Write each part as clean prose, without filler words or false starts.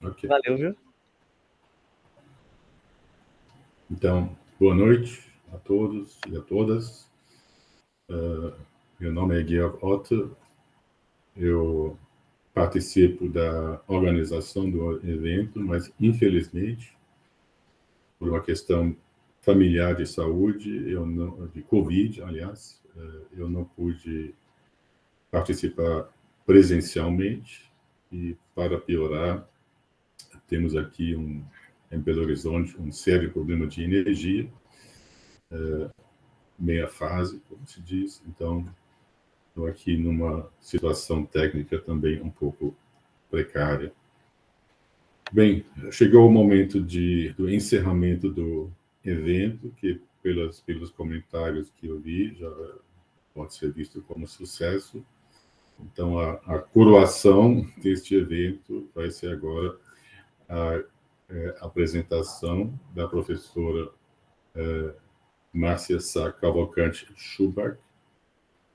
Ok. Valeu, viu? Então, boa noite a todos e a todas. Meu nome é Georg Otto. Eu participo da organização do evento, mas, infelizmente, por uma questão familiar de saúde, de Covid, aliás, eu não pude participar presencialmente. E, para piorar, temos aqui em Belo Horizonte um sério problema de energia, meia fase, como se diz. Então, estou aqui numa situação técnica também um pouco precária. Bem, chegou o momento do encerramento do evento, que pelos comentários que eu vi, já pode ser visto como sucesso. Então, a coroação deste evento vai ser agora a apresentação da professora Márcia Sá Cavalcante Schubach,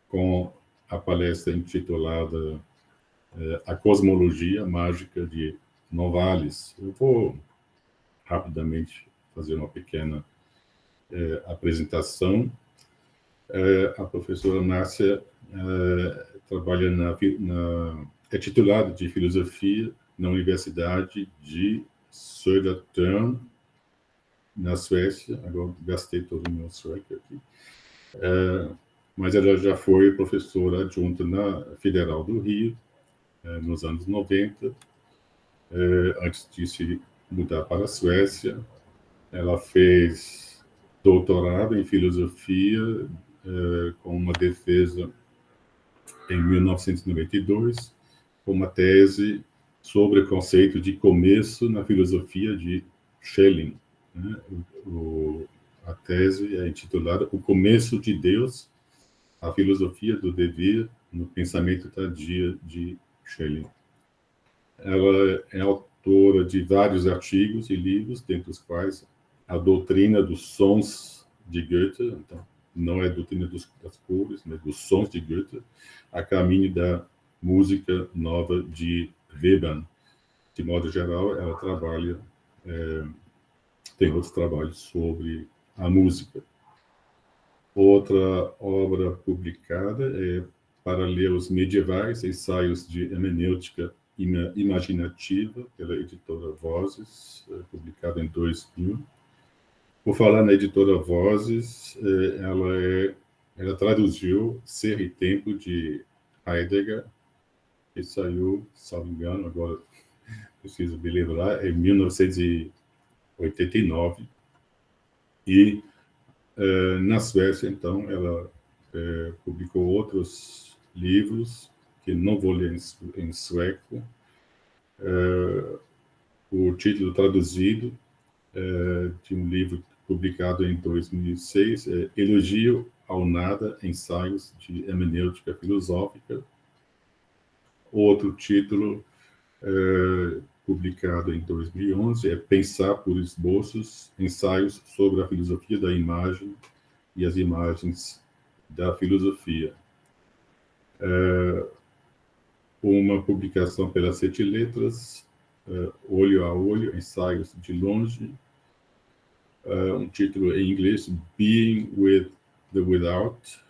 com a palestra intitulada A Cosmologia Mágica de Novalis. Eu vou rapidamente fazer uma pequena apresentação. A professora Márcia trabalha é titulada de Filosofia na Universidade de Södertörn, na Suécia. Agora gastei todo o meu sueco aqui. Mas ela já foi professora adjunta na Federal do Rio, nos anos 90, antes de se mudar para a Suécia. Ela fez doutorado em filosofia, com uma defesa em 1992, com uma tese sobre o conceito de começo na filosofia de Schelling. A tese é intitulada O Começo de Deus, a filosofia do dever no pensamento tardio de Schelling. Ela é autora de vários artigos e livros, dentre os quais a doutrina dos sons de Goethe, então, não é a doutrina das cores, mas dos sons de Goethe, a caminho da música nova de Webern. De modo geral, ela trabalha, tem outros trabalhos sobre a música. Outra obra publicada é Paralelos Medievais, ensaios de hermenêutica imaginativa, pela editora Vozes, publicada em 2000. Por falar na editora Vozes, ela traduziu Ser e Tempo de Heidegger, que saiu, salvo engano, agora preciso me lembrar, em 1989. E na Suécia, então, ela publicou outros livros, que não vou ler em sueco. O título traduzido de um livro publicado em 2006 é Elogio ao Nada, Ensaios de Hermenêutica Filosófica. Outro título publicado em 2011 é Pensar por Esboços, Ensaios sobre a Filosofia da Imagem e as Imagens da Filosofia. Uma publicação pela Sete Letras, Olho a Olho, Ensaios de Longe. Um título em inglês, Being with the Without.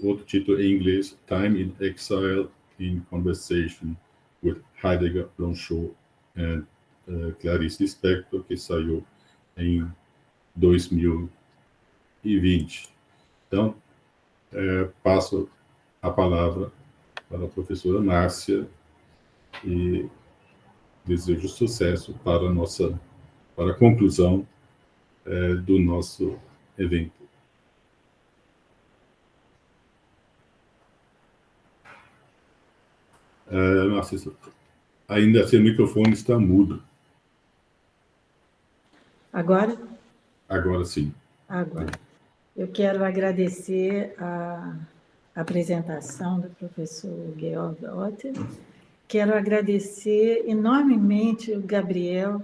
Outro título em inglês, Time in Exile in Conversation with Heidegger, Blanchot and Clarice Lispector, que saiu em 2020. Então, passo a palavra para a professora Márcia e desejo sucesso para a conclusão do nosso evento. Márcia, ainda seu microfone está mudo. Agora? Agora sim. Agora. Eu quero agradecer a apresentação do professor Georg Otto. Quero agradecer enormemente o Gabriel,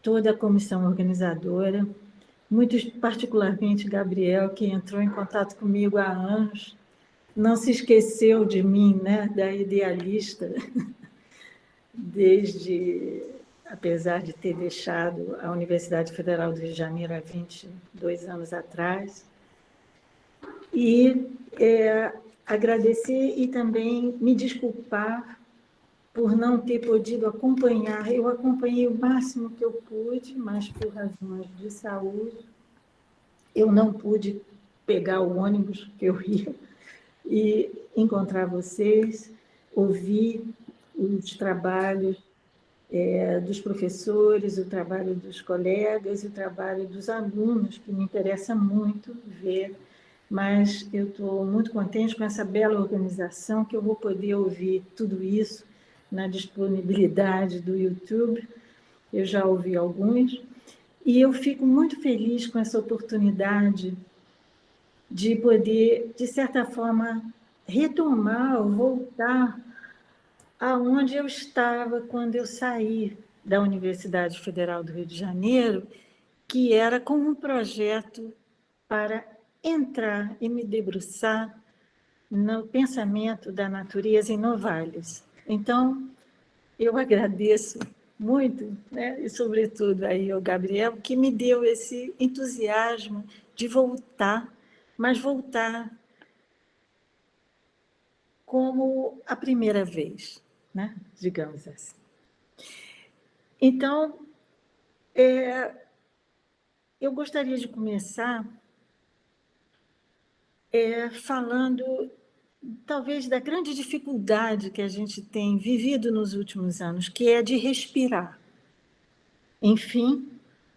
toda a comissão organizadora, muito particularmente Gabriel, que entrou em contato comigo há anos não se esqueceu de mim, né, da idealista, apesar de ter deixado a Universidade Federal do Rio de Janeiro há 22 anos atrás. E agradecer e também me desculpar por não ter podido acompanhar. Eu acompanhei o máximo que eu pude, mas por razões de saúde, eu não pude pegar o ônibus que eu ia e encontrar vocês, ouvir os trabalhos dos professores, o trabalho dos colegas, o trabalho dos alunos, que me interessa muito ver, mas eu estou muito contente com essa bela organização, que eu vou poder ouvir tudo isso na disponibilidade do YouTube. Eu já ouvi alguns, e eu fico muito feliz com essa oportunidade de poder, de certa forma, retomar ou voltar aonde eu estava quando eu saí da Universidade Federal do Rio de Janeiro, que era com um projeto para entrar e me debruçar no pensamento da natureza em Novalis. Então, eu agradeço muito, né? E sobretudo aí ao Gabriel, que me deu esse entusiasmo de voltar, mas voltar como a primeira vez, né? Digamos assim. Então, eu gostaria de começar falando, talvez, da grande dificuldade que a gente tem vivido nos últimos anos, que é de respirar. Enfim,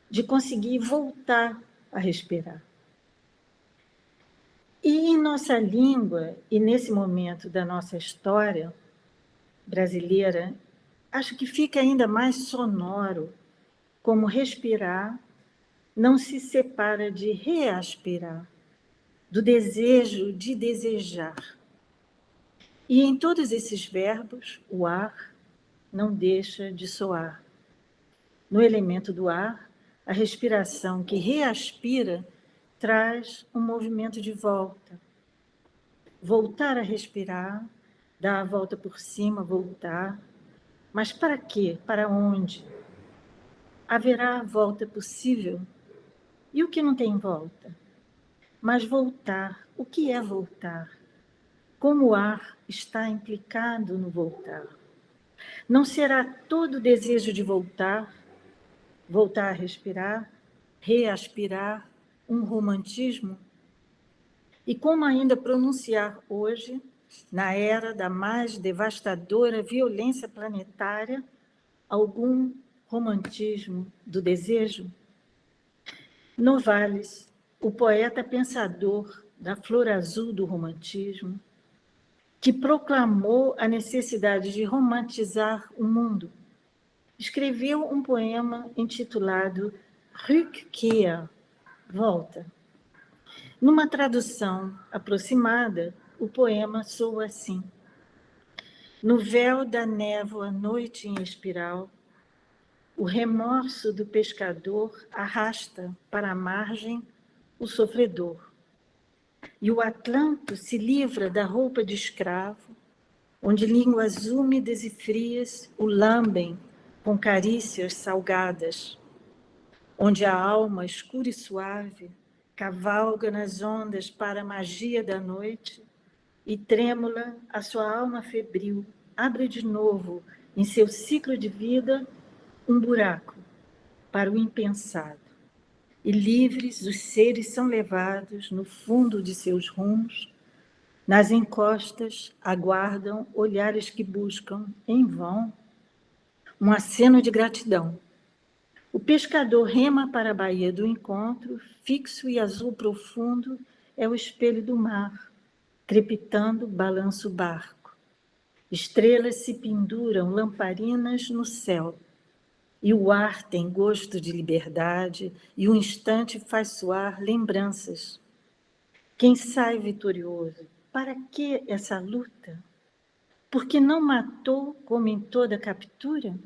de conseguir voltar a respirar. E em nossa língua, e nesse momento da nossa história brasileira, acho que fica ainda mais sonoro como respirar não se separa de reaspirar, do desejo de desejar. E em todos esses verbos, o ar não deixa de soar. No elemento do ar, a respiração que reaspira traz um movimento de volta. Voltar a respirar, dar a volta por cima, voltar. Mas para quê? Para onde? Haverá volta possível? E o que não tem volta? Mas voltar, o que é voltar? Como o ar está implicado no voltar? Não será todo o desejo de voltar, voltar a respirar, reaspirar, um romantismo? E como ainda pronunciar hoje, na era da mais devastadora violência planetária, algum romantismo do desejo? Novalis, o poeta pensador da flor azul do romantismo, que proclamou a necessidade de romantizar o mundo, escreveu um poema intitulado Rückkehr, Volta. Numa tradução aproximada, o poema soa assim: no véu da névoa, noite em espiral, o remorso do pescador arrasta para a margem o sofredor. E o Atlanto se livra da roupa de escravo, onde línguas úmidas e frias o lambem com carícias salgadas, onde a alma escura e suave cavalga nas ondas para a magia da noite e trêmula a sua alma febril abre de novo em seu ciclo de vida um buraco para o impensado. E livres os seres são levados no fundo de seus rumos, nas encostas aguardam olhares que buscam, em vão, um aceno de gratidão. O pescador rema para a baía do encontro, fixo e azul profundo é o espelho do mar, crepitando balança o barco. Estrelas se penduram, lamparinas no céu, e o ar tem gosto de liberdade, e um instante faz soar lembranças. Quem sai vitorioso? Para que essa luta? Porque não matou como em toda captura?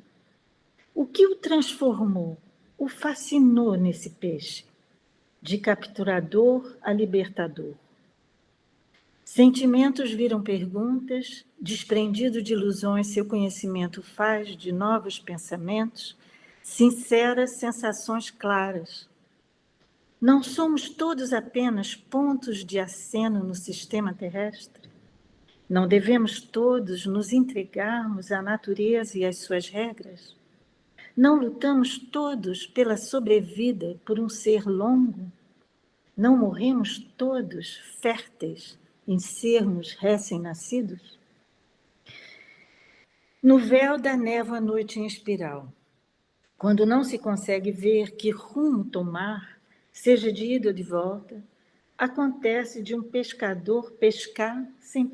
O que o transformou, o fascinou nesse peixe, de capturador a libertador? Sentimentos viram perguntas, desprendido de ilusões, seu conhecimento faz de novos pensamentos, sinceras sensações claras. Não somos todos apenas pontos de aceno no sistema terrestre? Não devemos todos nos entregarmos à natureza e às suas regras? Não lutamos todos pela sobrevida por um ser longo? Não morremos todos férteis em sermos recém-nascidos? No véu da névoa à noite em espiral, quando não se consegue ver que rumo tomar, seja de ida ou de volta, acontece de um pescador pescar, sem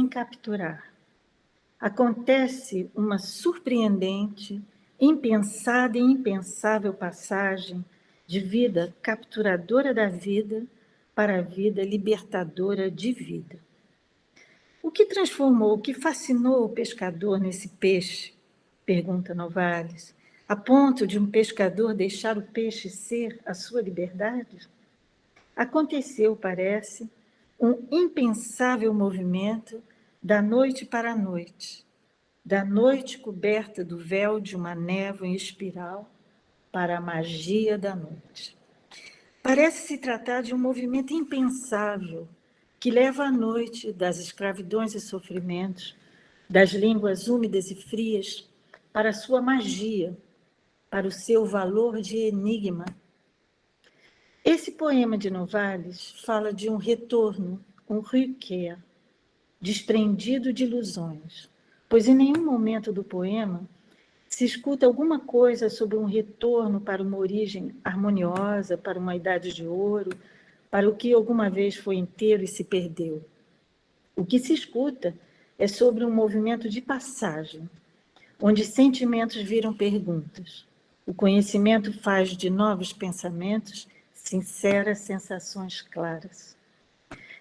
capturar. Acontece uma surpreendente, impensada e impensável passagem de vida capturadora da vida para a vida libertadora de vida. O que transformou, o que fascinou o pescador nesse peixe? Pergunta Novalis, a ponto de um pescador deixar o peixe ser a sua liberdade? Aconteceu, parece, um impensável movimento da noite para a noite, da noite coberta do véu de uma névoa em espiral para a magia da noite. Parece se tratar de um movimento impensável que leva a noite das escravidões e sofrimentos, das línguas úmidas e frias, para a sua magia, para o seu valor de enigma. Esse poema de Novalis fala de um retorno, um Rückkehr, desprendido de ilusões, pois em nenhum momento do poema se escuta alguma coisa sobre um retorno para uma origem harmoniosa, para uma idade de ouro, para o que alguma vez foi inteiro e se perdeu. O que se escuta é sobre um movimento de passagem, onde sentimentos viram perguntas. O conhecimento faz de novos pensamentos sinceras sensações claras.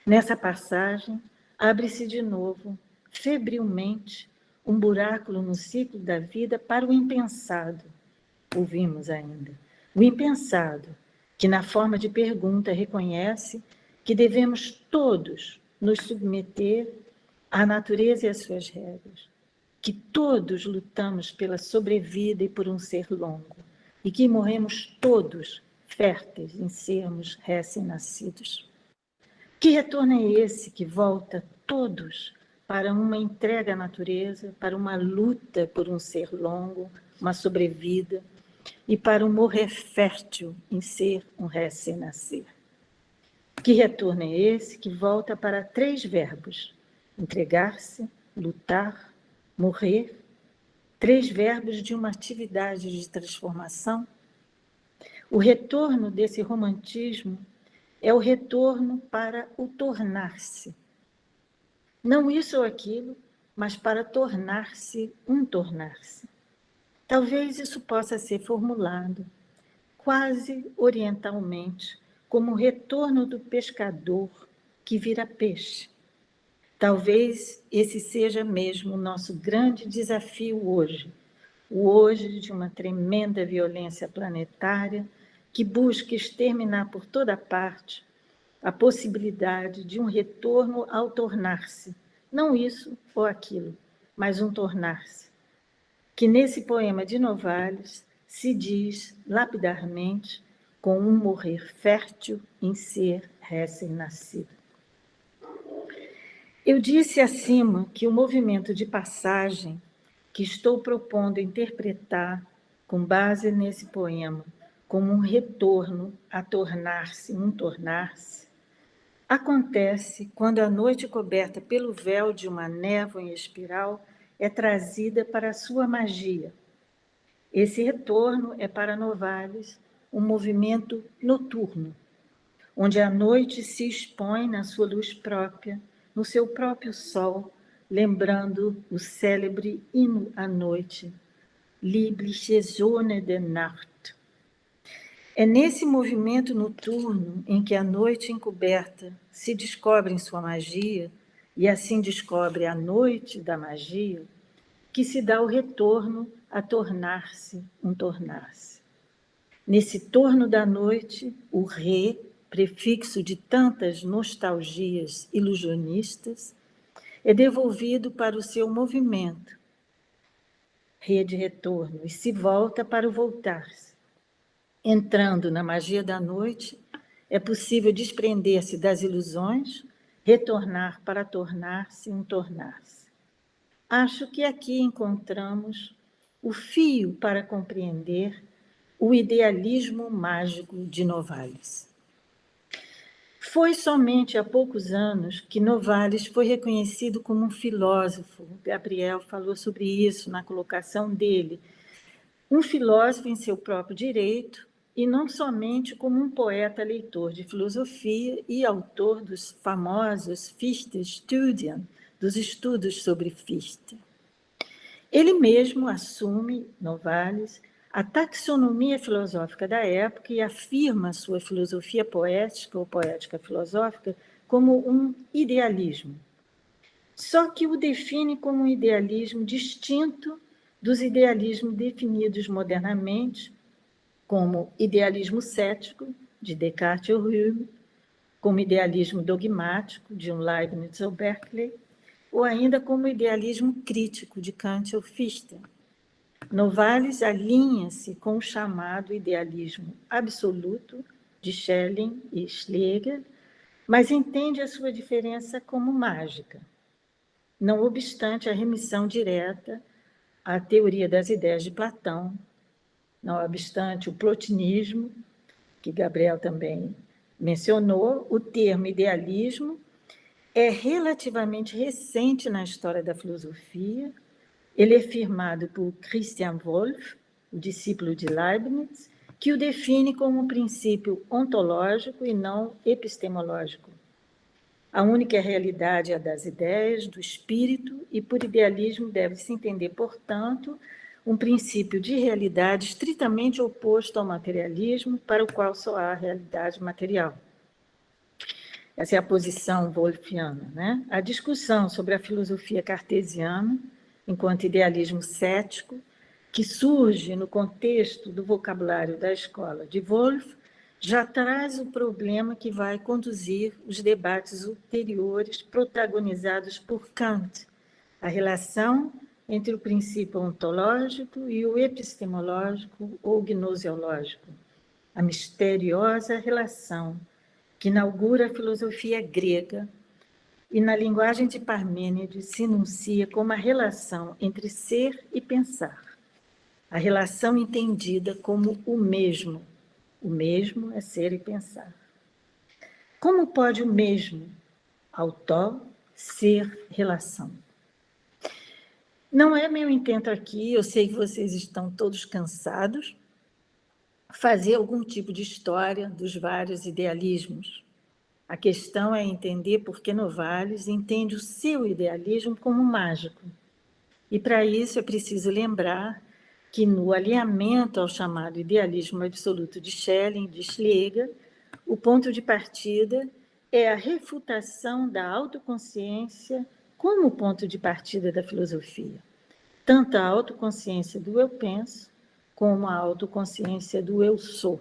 Nessa passagem, abre-se de novo, febrilmente, um buraco no ciclo da vida para o impensado. Ouvimos ainda. O impensado, que na forma de pergunta reconhece que devemos todos nos submeter à natureza e às suas regras, que todos lutamos pela sobrevida e por um ser longo, e que morremos todos férteis em sermos recém-nascidos. Que retorno é esse que volta todos para uma entrega à natureza, para uma luta por um ser longo, uma sobrevida, e para um morrer fértil em ser um recém-nascer? Que retorno é esse que volta para 3 verbos: entregar-se, lutar, morrer, 3 verbos de uma atividade de transformação? O retorno desse romantismo é o retorno para o tornar-se. Não isso ou aquilo, mas para tornar-se um tornar-se. Talvez isso possa ser formulado quase orientalmente como o retorno do pescador que vira peixe. Talvez esse seja mesmo o nosso grande desafio hoje, o hoje de uma tremenda violência planetária que busca exterminar por toda parte a possibilidade de um retorno ao tornar-se, não isso ou aquilo, mas um tornar-se, que nesse poema de Novalis se diz lapidarmente com um morrer fértil em ser recém-nascido. Eu disse acima que o movimento de passagem que estou propondo interpretar com base nesse poema como um retorno a tornar-se um tornar-se, acontece quando a noite coberta pelo véu de uma névoa em espiral é trazida para a sua magia. Esse retorno é para Novalis um movimento noturno, onde a noite se expõe na sua luz própria, no seu próprio sol, lembrando o célebre hino à noite, Liebliche Sonne der Nacht. É nesse movimento noturno em que a noite encoberta se descobre em sua magia, e assim descobre a noite da magia, que se dá o retorno a tornar-se um tornar-se. Nesse torno da noite, o prefixo de tantas nostalgias ilusionistas, é devolvido para o seu movimento, rede retorno, e se volta para o voltar-se. Entrando na magia da noite, é possível desprender-se das ilusões, retornar para tornar-se um tornar-se. Acho que aqui encontramos o fio para compreender o idealismo mágico de Novalis. Foi somente há poucos anos que Novalis foi reconhecido como um filósofo. Gabriel falou sobre isso na colocação dele. Um filósofo em seu próprio direito, e não somente como um poeta leitor de filosofia e autor dos famosos Fichte-Studien, dos estudos sobre Fichte. Ele mesmo assume, Novalis, a taxonomia filosófica da época e afirma sua filosofia poética ou poética filosófica como um idealismo. Só que o define como um idealismo distinto dos idealismos definidos modernamente, como idealismo cético, de Descartes ou Hume, como idealismo dogmático, de um Leibniz ou Berkeley, ou ainda como idealismo crítico, de Kant ou Fichte. Novalis alinha-se com o chamado idealismo absoluto, de Schelling e Schlegel, mas entende a sua diferença como mágica, não obstante a remissão direta à teoria das ideias de Platão, não obstante o plotinismo, que Gabriel também mencionou. O termo idealismo é relativamente recente na história da filosofia. Ele é firmado por Christian Wolff, o discípulo de Leibniz, que o define como um princípio ontológico e não epistemológico. A única realidade é a das ideias, do espírito, e por idealismo deve-se entender, portanto, um princípio de realidade estritamente oposto ao materialismo, para o qual só há realidade material. Essa é a posição wolffiana, né? A discussão sobre a filosofia cartesiana, enquanto idealismo cético, que surge no contexto do vocabulário da escola de Wolff, já traz o problema que vai conduzir os debates ulteriores protagonizados por Kant, a relação entre o princípio ontológico e o epistemológico ou gnoseológico, a misteriosa relação que inaugura a filosofia grega e, na linguagem de Parmênides, se enuncia como a relação entre ser e pensar, a relação entendida como o mesmo. O mesmo é ser e pensar. Como pode o mesmo, autó, ser relação? Não é meu intento aqui, eu sei que vocês estão todos cansados, fazer algum tipo de história dos vários idealismos. A questão é entender por que Novalis entende o seu idealismo como mágico. E, para isso, é preciso lembrar que, no alinhamento ao chamado idealismo absoluto de Schelling e de Schlegel, o ponto de partida é a refutação da autoconsciência como ponto de partida da filosofia. Tanto a autoconsciência do eu penso, como a autoconsciência do eu sou.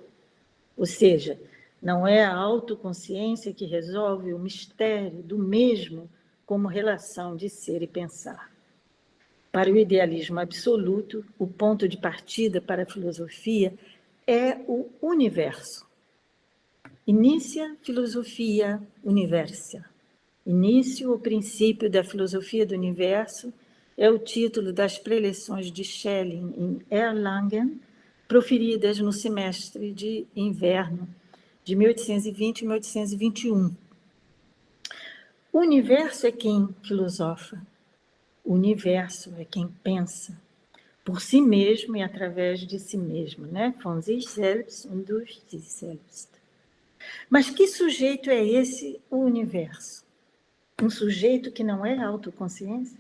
Ou seja, não é a autoconsciência que resolve o mistério do mesmo como relação de ser e pensar. Para o idealismo absoluto, o ponto de partida para a filosofia é o universo. Inicia filosofia universia. Início, o princípio da filosofia do universo, é o título das preleções de Schelling em Erlangen, proferidas no semestre de inverno de 1820 e 1821. O universo é quem filosofa. O universo é quem pensa por si mesmo e através de si mesmo, né? Von sich selbst und durch sich selbst. Mas que sujeito é esse, o universo? Um sujeito que não é autoconsciência?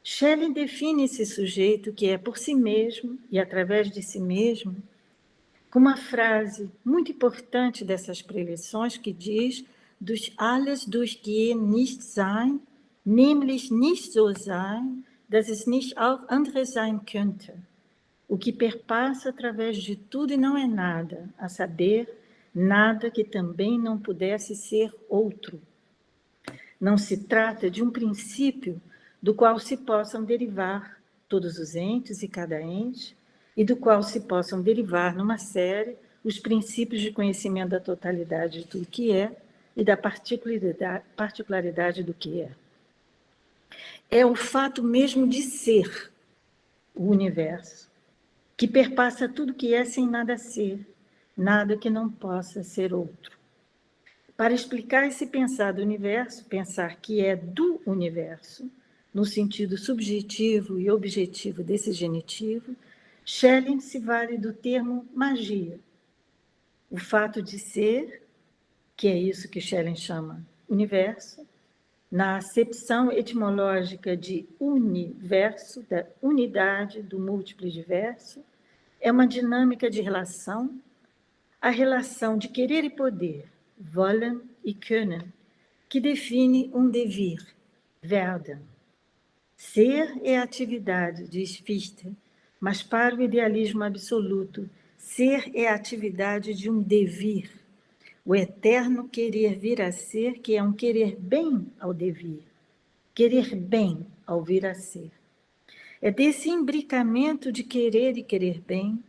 Schelling define esse sujeito que é por si mesmo e através de si mesmo com uma frase muito importante dessas preleções que diz: durch alles durchgehen nicht sein, nämlich nicht so sein, dass es nicht auch andere sein könnte. O que perpassa através de tudo e não é nada, a saber, nada que também não pudesse ser outro. Não se trata de um princípio do qual se possam derivar todos os entes e cada ente, e do qual se possam derivar numa série os princípios de conhecimento da totalidade do que é e da particularidade do que é. É o fato mesmo de ser o universo, que perpassa tudo que é sem nada ser, nada que não possa ser outro. Para explicar esse pensar do universo, pensar que é do universo, no sentido subjetivo e objetivo desse genitivo, Schelling se vale do termo magia. O fato de ser, que é isso que Schelling chama universo, na acepção etimológica de universo, da unidade, do múltiplo e diverso, é uma dinâmica de relação, a relação de querer e poder, wollen e können, que define um devir, werden. Ser é atividade, diz Fichte, mas para o idealismo absoluto, ser é a atividade de um devir, o eterno querer vir a ser, que é um querer bem ao devir, querer bem ao vir a ser. É desse imbricamento de querer e querer bem,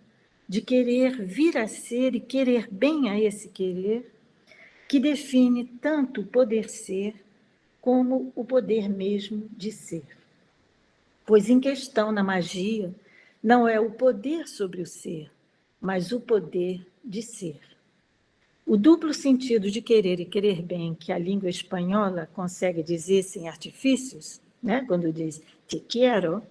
de querer vir a ser e querer bem a esse querer, que define tanto o poder ser como o poder mesmo de ser. Pois em questão na magia não é o poder sobre o ser, mas o poder de ser. O duplo sentido de querer e querer bem que a língua espanhola consegue dizer sem artifícios, né? Quando diz te quiero,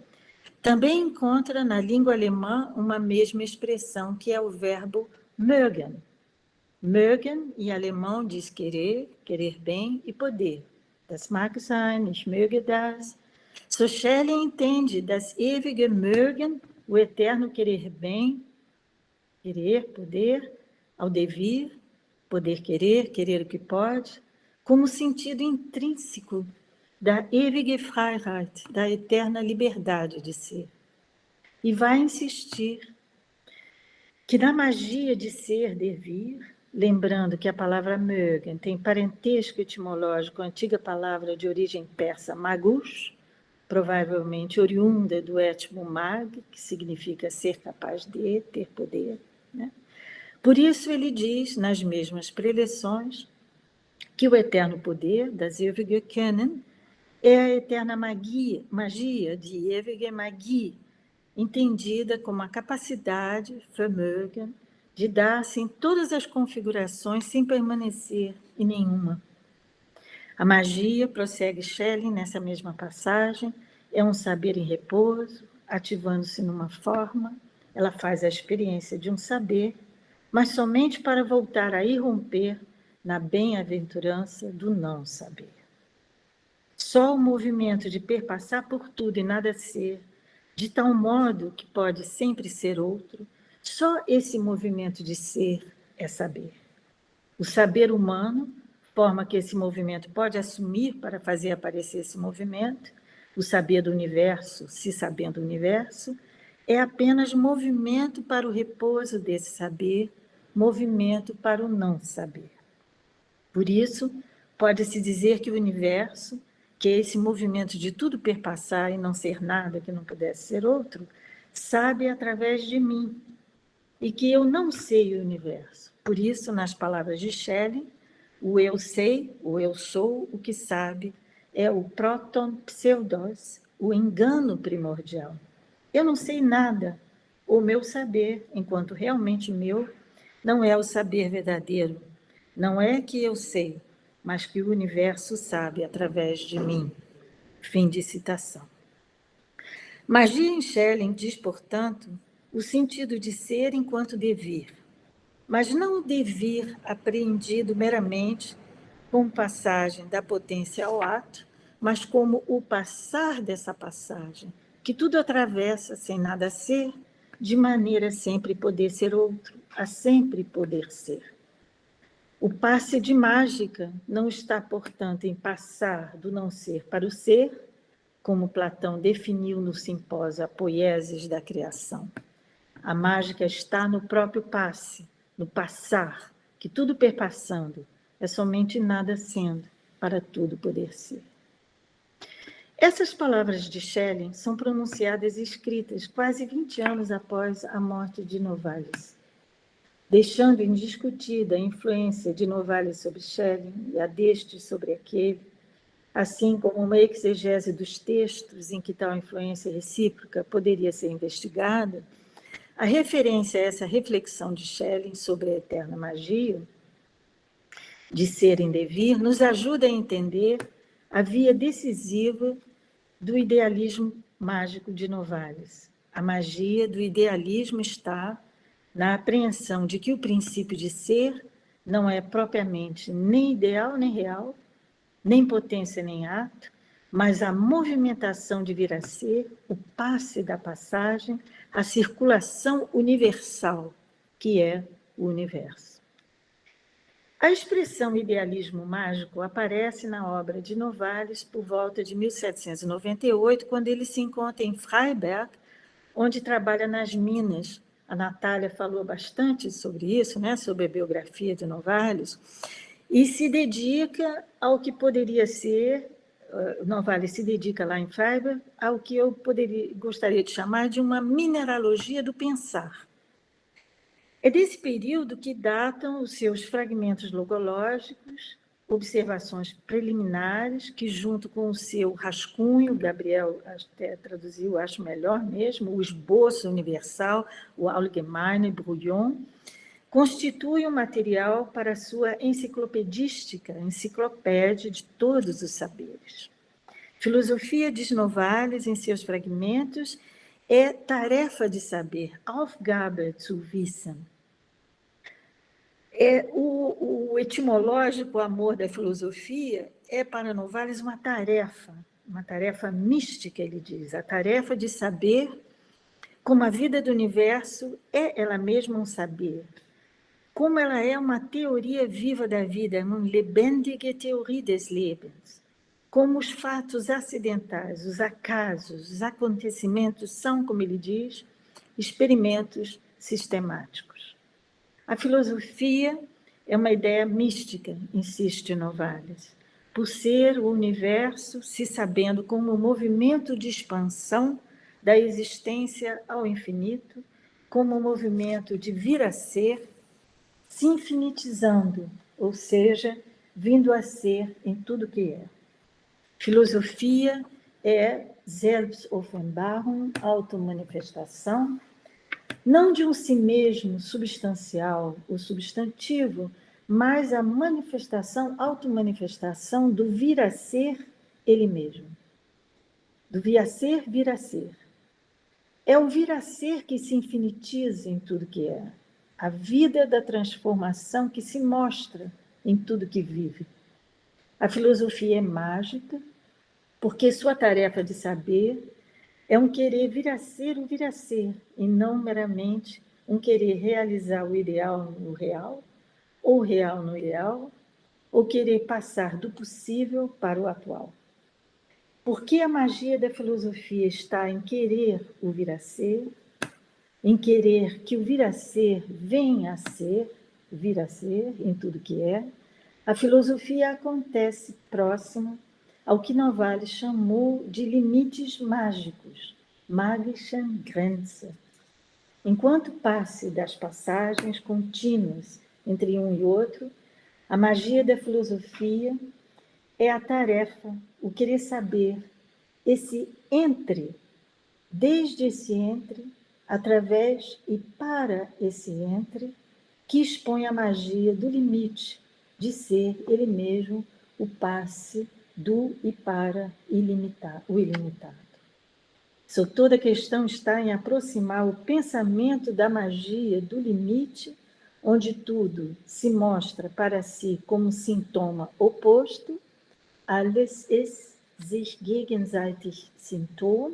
também encontra na língua alemã uma mesma expressão que é o verbo mögen. Mögen, em alemão, diz querer, querer bem e poder. Das mag sein, ich möge das. So Schelling entende das ewige Mögen, o eterno querer bem, querer, poder, ao devir, poder querer, querer o que pode, como sentido intrínseco da ewige Freiheit, da eterna liberdade de ser. E vai insistir que na magia de ser, devir, lembrando que a palavra mögen tem parentesco etimológico com a antiga palavra de origem persa magush, provavelmente oriunda do étimo mag, que significa ser capaz de, ter poder, né? Por isso ele diz, nas mesmas preleções, que o eterno poder, das ewige Können, é a eterna magia de ewige Magie, entendida como a capacidade, Vermögen, de dar-se em todas as configurações sem permanecer em nenhuma. A magia, prossegue Schelling nessa mesma passagem, é um saber em repouso, ativando-se numa forma, ela faz a experiência de um saber, mas somente para voltar a irromper na bem-aventurança do não saber. Só o movimento de perpassar por tudo e nada ser, de tal modo que pode sempre ser outro, só esse movimento de ser é saber. O saber humano, forma que esse movimento pode assumir para fazer aparecer esse movimento, o saber do universo, se sabendo o universo, é apenas movimento para o repouso desse saber, movimento para o não saber. Por isso, pode-se dizer que o universo, que é esse movimento de tudo perpassar e não ser nada que não pudesse ser outro, sabe através de mim, e que eu não sei o universo. Por isso, nas palavras de Schelling, o eu sei, o eu sou, o que sabe, é o proton pseudos, o engano primordial. Eu não sei nada. O meu saber, enquanto realmente meu, não é o saber verdadeiro. Não é que eu sei, mas que o universo sabe através de mim. Fim de citação. Magia em Schelling diz, portanto, o sentido de ser enquanto devir, mas não o devir apreendido meramente como passagem da potência ao ato, mas como o passar dessa passagem, que tudo atravessa sem nada ser, de maneira a sempre poder ser outro, a sempre poder ser. O passe de mágica não está, portanto, em passar do não ser para o ser, como Platão definiu no simpósio A Poiesis da Criação. A mágica está no próprio passe, no passar, que tudo perpassando é somente nada sendo para tudo poder ser. Essas palavras de Schelling são pronunciadas e escritas quase 20 anos após a morte de Novalis, deixando indiscutida a influência de Novalis sobre Schelling e a deste sobre aquele, assim como uma exegese dos textos em que tal influência recíproca poderia ser investigada. A referência a essa reflexão de Schelling sobre a eterna magia de ser em devir nos ajuda a entender a via decisiva do idealismo mágico de Novalis. A magia do idealismo está na apreensão de que o princípio de ser não é propriamente nem ideal nem real, nem potência nem ato, mas a movimentação de vir a ser, o passe da passagem, a circulação universal, que é o universo. A expressão idealismo mágico aparece na obra de Novalis por volta de 1798, quando ele se encontra em Freiberg, onde trabalha nas minas. A Natália falou bastante sobre isso, né, sobre a biografia de Novalis, e se dedica ao que poderia ser, Novalis se dedica lá em Freiberg, ao que eu gostaria de chamar de uma mineralogia do pensar. É desse período que datam os seus fragmentos logológicos, observações preliminares, que junto com o seu rascunho, Gabriel até traduziu, acho melhor mesmo, o esboço universal, o Allgemeine Brouillon, constitui um material para a sua enciclopedística, enciclopédia de todos os saberes. Filosofia, diz Novalis em seus fragmentos, é tarefa de saber, Aufgabe zu wissen. O etimológico amor da filosofia é para Novalis uma tarefa mística, ele diz, a tarefa de saber como a vida do universo é ela mesma um saber, como ela é uma teoria viva da vida, uma lebendige Theorie des Lebens, como os fatos acidentais, os acasos, os acontecimentos são, como ele diz, experimentos sistemáticos. A filosofia é uma ideia mística, insiste Novalis, por ser o universo se sabendo como um movimento de expansão da existência ao infinito, como um movimento de vir a ser, se infinitizando, ou seja, vindo a ser em tudo que é. Filosofia é Selbstoffenbarung, automanifestação, não de um si mesmo substancial ou substantivo, mas a manifestação, automanifestação do vir a ser ele mesmo. Do vir a ser, vir a ser. É o vir a ser que se infinitiza em tudo que é. A vida da transformação que se mostra em tudo que vive. A filosofia é mágica, porque sua tarefa de saber é um querer vir a ser o vir a ser, e não meramente um querer realizar o ideal no real, ou o real no ideal, ou querer passar do possível para o atual. Porque a magia da filosofia está em querer o vir a ser, em querer que o vir a ser venha a ser, vir a ser em tudo que é, a filosofia acontece próxima ao que Novalis chamou de limites mágicos, magischen Grenze. Enquanto passe das passagens contínuas entre um e outro, a magia da filosofia é a tarefa, o querer saber, esse entre, desde esse entre, através e para esse entre, que expõe a magia do limite de ser ele mesmo o passe do e para o ilimitado. Toda a questão está em aproximar o pensamento da magia do limite, onde tudo se mostra para si como sintoma oposto, alles ist sich gegenseitig Symptom,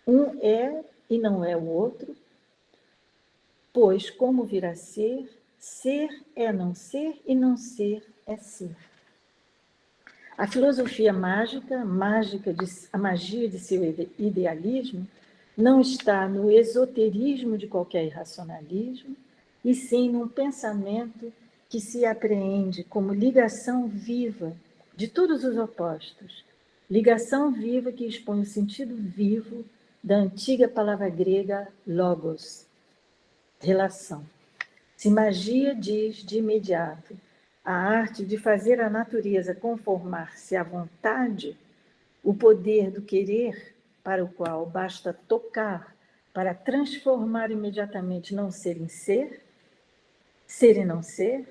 um é e não é o outro, pois como vir a ser, ser é não ser e não ser é ser. A filosofia mágica, a magia de seu idealismo, não está no esoterismo de qualquer irracionalismo, e sim num pensamento que se apreende como ligação viva de todos os opostos, ligação viva que expõe o sentido vivo da antiga palavra grega logos, relação. Se magia diz de imediato a arte de fazer a natureza conformar-se à vontade, o poder do querer, para o qual basta tocar para transformar imediatamente não ser em ser e não ser,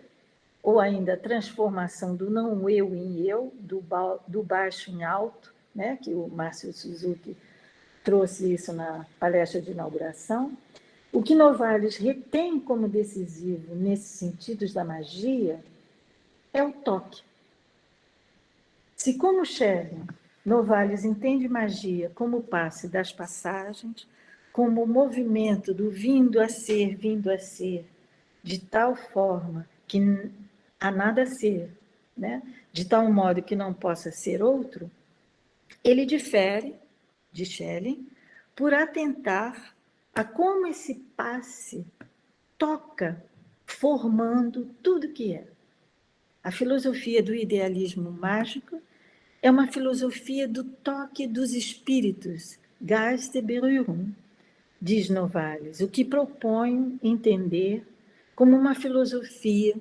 ou ainda a transformação do não eu em eu, do baixo em alto, né? Que o Márcio Suzuki trouxe isso na palestra de inauguração. O que Novalis retém como decisivo nesses sentidos da magia é o toque. Se, como Schelling, Novalis entende magia como o passe das passagens, como o movimento do vindo a ser, de tal forma que há nada a ser, né? De tal modo que não possa ser outro, ele difere de Schelling por atentar a como esse passe toca, formando tudo que é. A filosofia do idealismo mágico é uma filosofia do toque dos espíritos, Geist der Berührung, diz Novalis, o que propõe entender como uma filosofia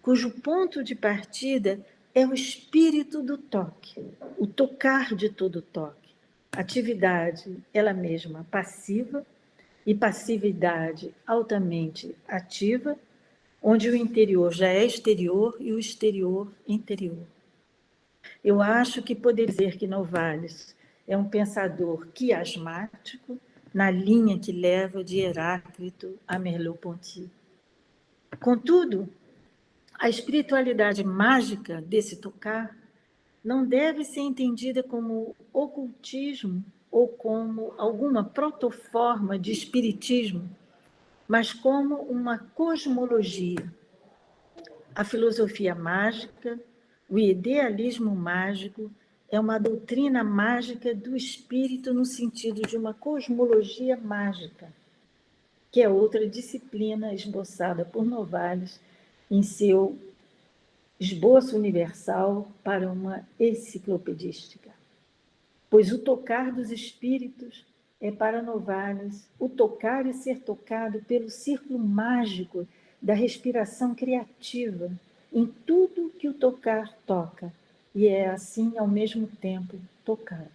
cujo ponto de partida é o espírito do toque, o tocar de todo toque, atividade ela mesma passiva e passividade altamente ativa, onde o interior já é exterior e o exterior interior. Eu acho que poder dizer que Novalis é um pensador quiasmático na linha que leva de Heráclito a Merleau-Ponty. Contudo, a espiritualidade mágica desse tocar não deve ser entendida como ocultismo ou como alguma protoforma de espiritismo, mas como uma cosmologia. A filosofia mágica, o idealismo mágico, é uma doutrina mágica do espírito no sentido de uma cosmologia mágica, que é outra disciplina esboçada por Novalis em seu esboço universal para uma enciclopedística. Pois o tocar dos espíritos é para Novalis o tocar e ser tocado pelo círculo mágico da respiração criativa em tudo que o tocar toca, e é assim ao mesmo tempo tocado.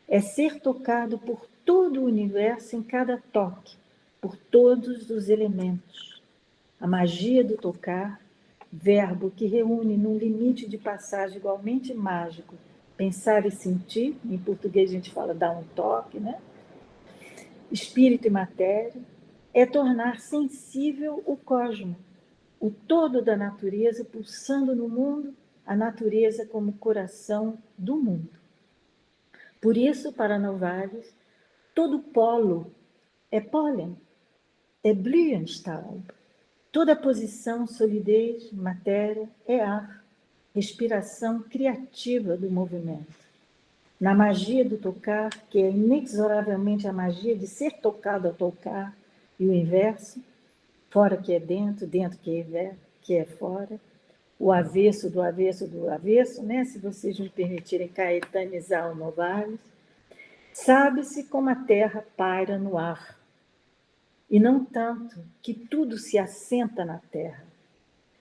É ser tocado por todo o universo em cada toque, por todos os elementos. A magia do tocar, verbo que reúne num limite de passagem igualmente mágico, pensar e sentir, em português a gente fala dar um toque, né? Espírito e matéria, é tornar sensível o cosmos, o todo da natureza pulsando no mundo, a natureza como coração do mundo. Por isso, para Novalis, todo polo é pólen, é Blühenstaub. Toda posição, solidez, matéria é ar, respiração criativa do movimento. Na magia do tocar, que é inexoravelmente a magia de ser tocado a tocar, e o inverso, fora que é dentro, dentro que é fora, o avesso do avesso do avesso, né? Se vocês me permitirem caetanizar o Novalis, sabe-se como a terra paira no ar, e não tanto que tudo se assenta na terra.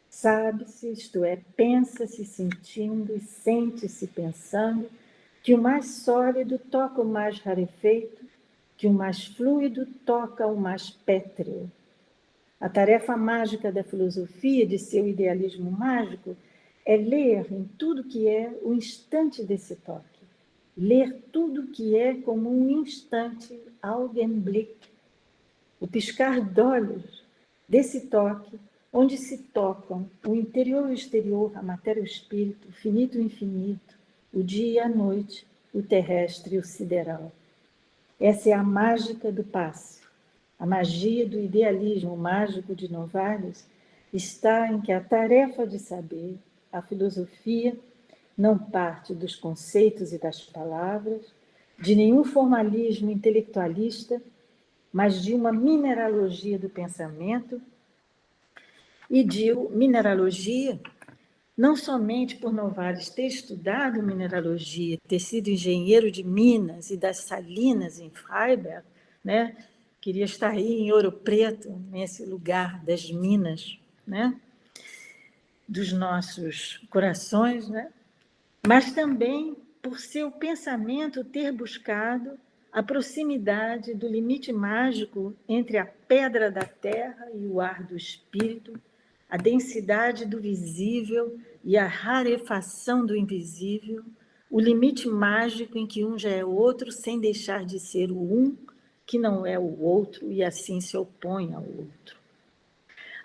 Sabe-se, isto é, pensa-se sentindo e sente-se pensando, que o mais sólido toca o mais rarefeito, que o mais fluido toca o mais pétreo. A tarefa mágica da filosofia, de seu idealismo mágico, é ler em tudo que é o instante desse toque. Ler tudo que é como um instante, Augenblick, o piscar de olhos desse toque, onde se tocam o interior e o exterior, a matéria e o espírito, o finito e o infinito, o dia e a noite, o terrestre e o sideral. Essa é a mágica do passe. A magia do idealismo mágico de Novalis está em que a tarefa de saber, a filosofia, não parte dos conceitos e das palavras, de nenhum formalismo intelectualista, mas de uma mineralogia do pensamento E digo mineralogia, não somente por Novalis ter estudado mineralogia, ter sido engenheiro de Minas e das salinas em Freiberg, né? Queria estar aí em Ouro Preto, nesse lugar das minas, né? Dos nossos corações, né? Mas também por seu pensamento ter buscado a proximidade do limite mágico entre a pedra da terra e o ar do espírito, a densidade do visível e a rarefação do invisível, o limite mágico em que um já é outro sem deixar de ser o um, que não é o outro e assim se opõe ao outro.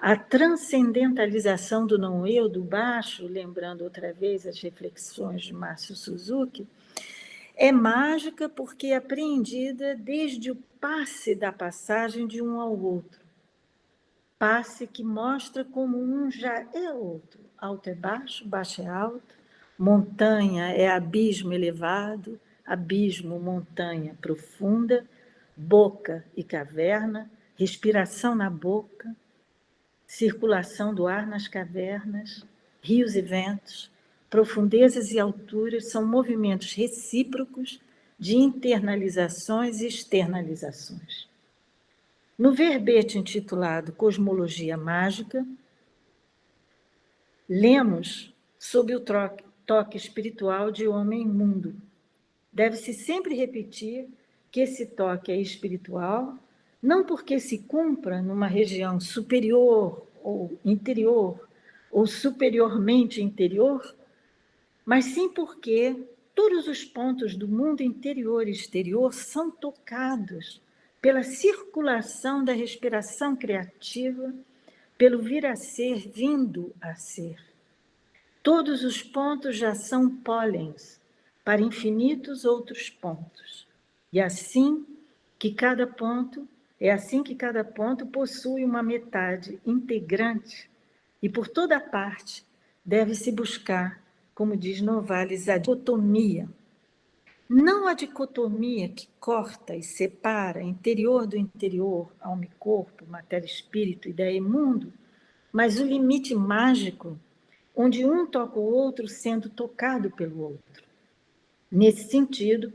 A transcendentalização do não-eu, do baixo, lembrando outra vez as reflexões de Márcio Suzuki, é mágica porque é apreendida desde o passe da passagem de um ao outro. Passe que mostra como um já é outro. Alto é baixo, baixo é alto, montanha é abismo elevado, abismo, montanha profunda, boca e caverna, respiração na boca, circulação do ar nas cavernas, rios e ventos, profundezas e alturas são movimentos recíprocos de internalizações e externalizações. No verbete intitulado Cosmologia Mágica, lemos sobre o toque espiritual de homem-mundo. Deve-se sempre repetir que esse toque é espiritual, não porque se cumpra numa região superior ou interior, ou superiormente interior, mas sim porque todos os pontos do mundo interior e exterior são tocados pela circulação da respiração criativa, pelo vir a ser, vindo a ser. Todos os pontos já são pólens para infinitos outros pontos. E assim que cada ponto possui uma metade integrante e por toda parte deve-se buscar, como diz Novalis, a dicotomia. Não a dicotomia que corta e separa interior do interior, alma e corpo, matéria, espírito, ideia e mundo, mas o limite mágico, onde um toca o outro sendo tocado pelo outro. Nesse sentido,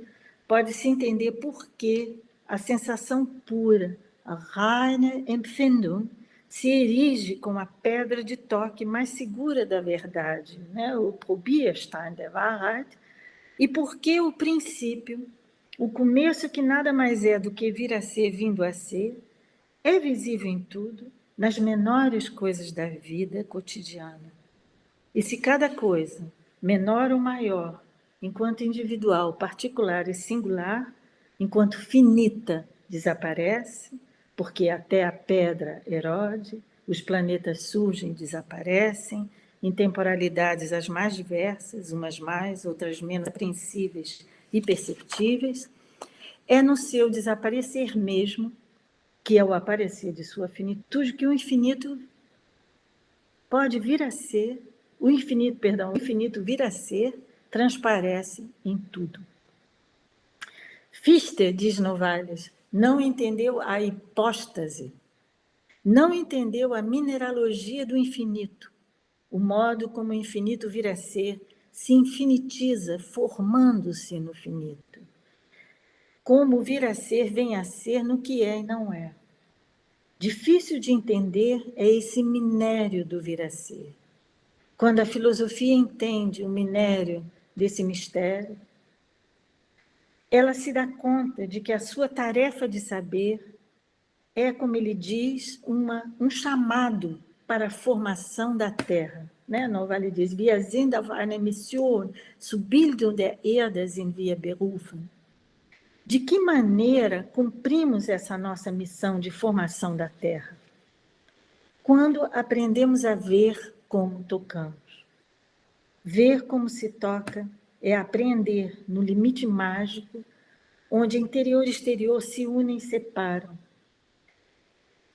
pode-se entender por que a sensação pura, a reine Empfindung, se erige como a pedra de toque mais segura da verdade, né? O Probierstein der Wahrheit, e por que o princípio, o começo que nada mais é do que vir a ser, vindo a ser, é visível em tudo, nas menores coisas da vida cotidiana. E se cada coisa, menor ou maior, enquanto individual, particular e singular, enquanto finita, desaparece, porque até a pedra erode, os planetas surgem e desaparecem, em temporalidades as mais diversas, umas mais, outras menos apreensíveis e perceptíveis, é no seu desaparecer mesmo, que é o aparecer de sua finitude, que o infinito pode vir a ser, o infinito vir a ser, transparece em tudo. Fichte, diz Novalis, não entendeu a hipóstase, não entendeu a mineralogia do infinito, o modo como o infinito vir a ser se infinitiza, formando-se no finito. Como vir a ser vem a ser no que é e não é. Difícil de entender é esse minério do vir a ser. Quando a filosofia entende o minério desse mistério, ela se dá conta de que a sua tarefa de saber é, como ele diz, um chamado para a formação da Terra. Né? Novalis diz, wir sind auf einer Mission zur Bildung der Erde sind wir berufen. De que maneira cumprimos essa nossa missão de formação da Terra? Quando aprendemos a ver como tocamos. Ver como se toca é aprender no limite mágico, onde interior e exterior se unem e separam.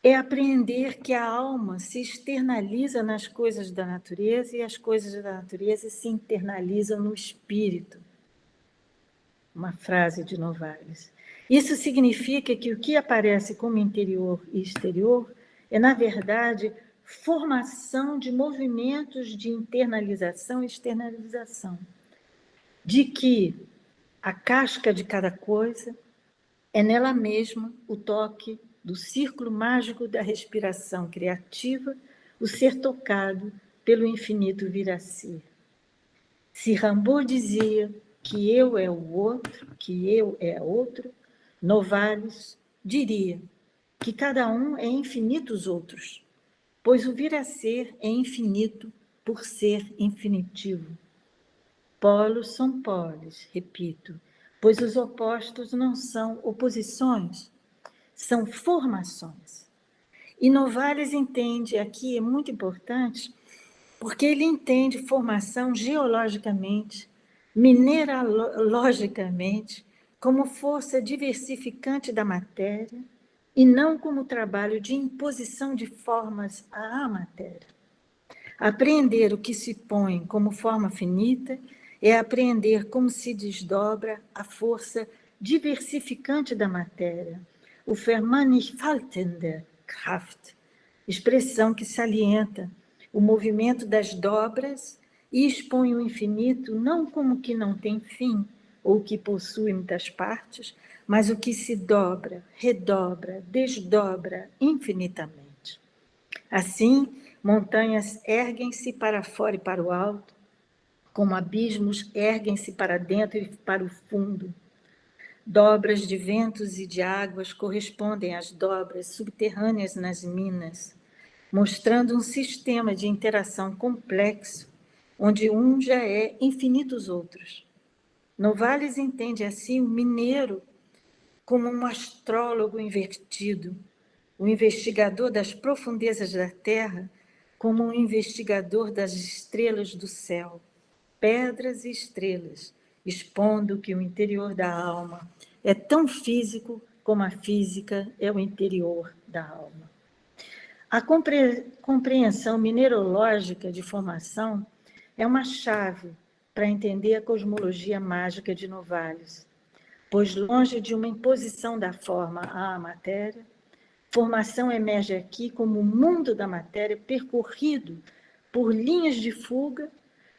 É aprender que a alma se externaliza nas coisas da natureza e as coisas da natureza se internalizam no espírito. Uma frase de Novalis. Isso significa que o que aparece como interior e exterior é, na verdade, formação de movimentos de internalização e externalização, de que a casca de cada coisa é nela mesma o toque do círculo mágico da respiração criativa, o ser tocado pelo infinito vir a ser. Se Rimbaud dizia que eu é o outro, que eu é outro, Novalis diria que cada um é infinitos outros, pois o vir a ser é infinito por ser infinitivo. Polos são polis, repito, pois os opostos não são oposições, são formações. E Novalis entende, aqui é muito importante, porque ele entende formação geologicamente, mineralogicamente, como força diversificante da matéria, e não como trabalho de imposição de formas à matéria. Apreender o que se põe como forma finita é apreender como se desdobra a força diversificante da matéria, o vermannigfaltende Kraft, expressão que salienta o movimento das dobras e expõe o infinito não como que não tem fim ou que possui muitas partes, mas o que se dobra, redobra, desdobra infinitamente. Assim, montanhas erguem-se para fora e para o alto, como abismos erguem-se para dentro e para o fundo. Dobras de ventos e de águas correspondem às dobras subterrâneas nas minas, mostrando um sistema de interação complexo, onde um já é infinitos outros. Novalis entende assim o mineiro como um astrólogo invertido, o investigador das profundezas da terra como um investigador das estrelas do céu, pedras e estrelas, expondo que o interior da alma é tão físico como a física é o interior da alma. A compreensão mineralógica de formação é uma chave para entender a cosmologia mágica de Novalis, pois longe de uma imposição da forma à matéria, formação emerge aqui como o mundo da matéria percorrido por linhas de fuga,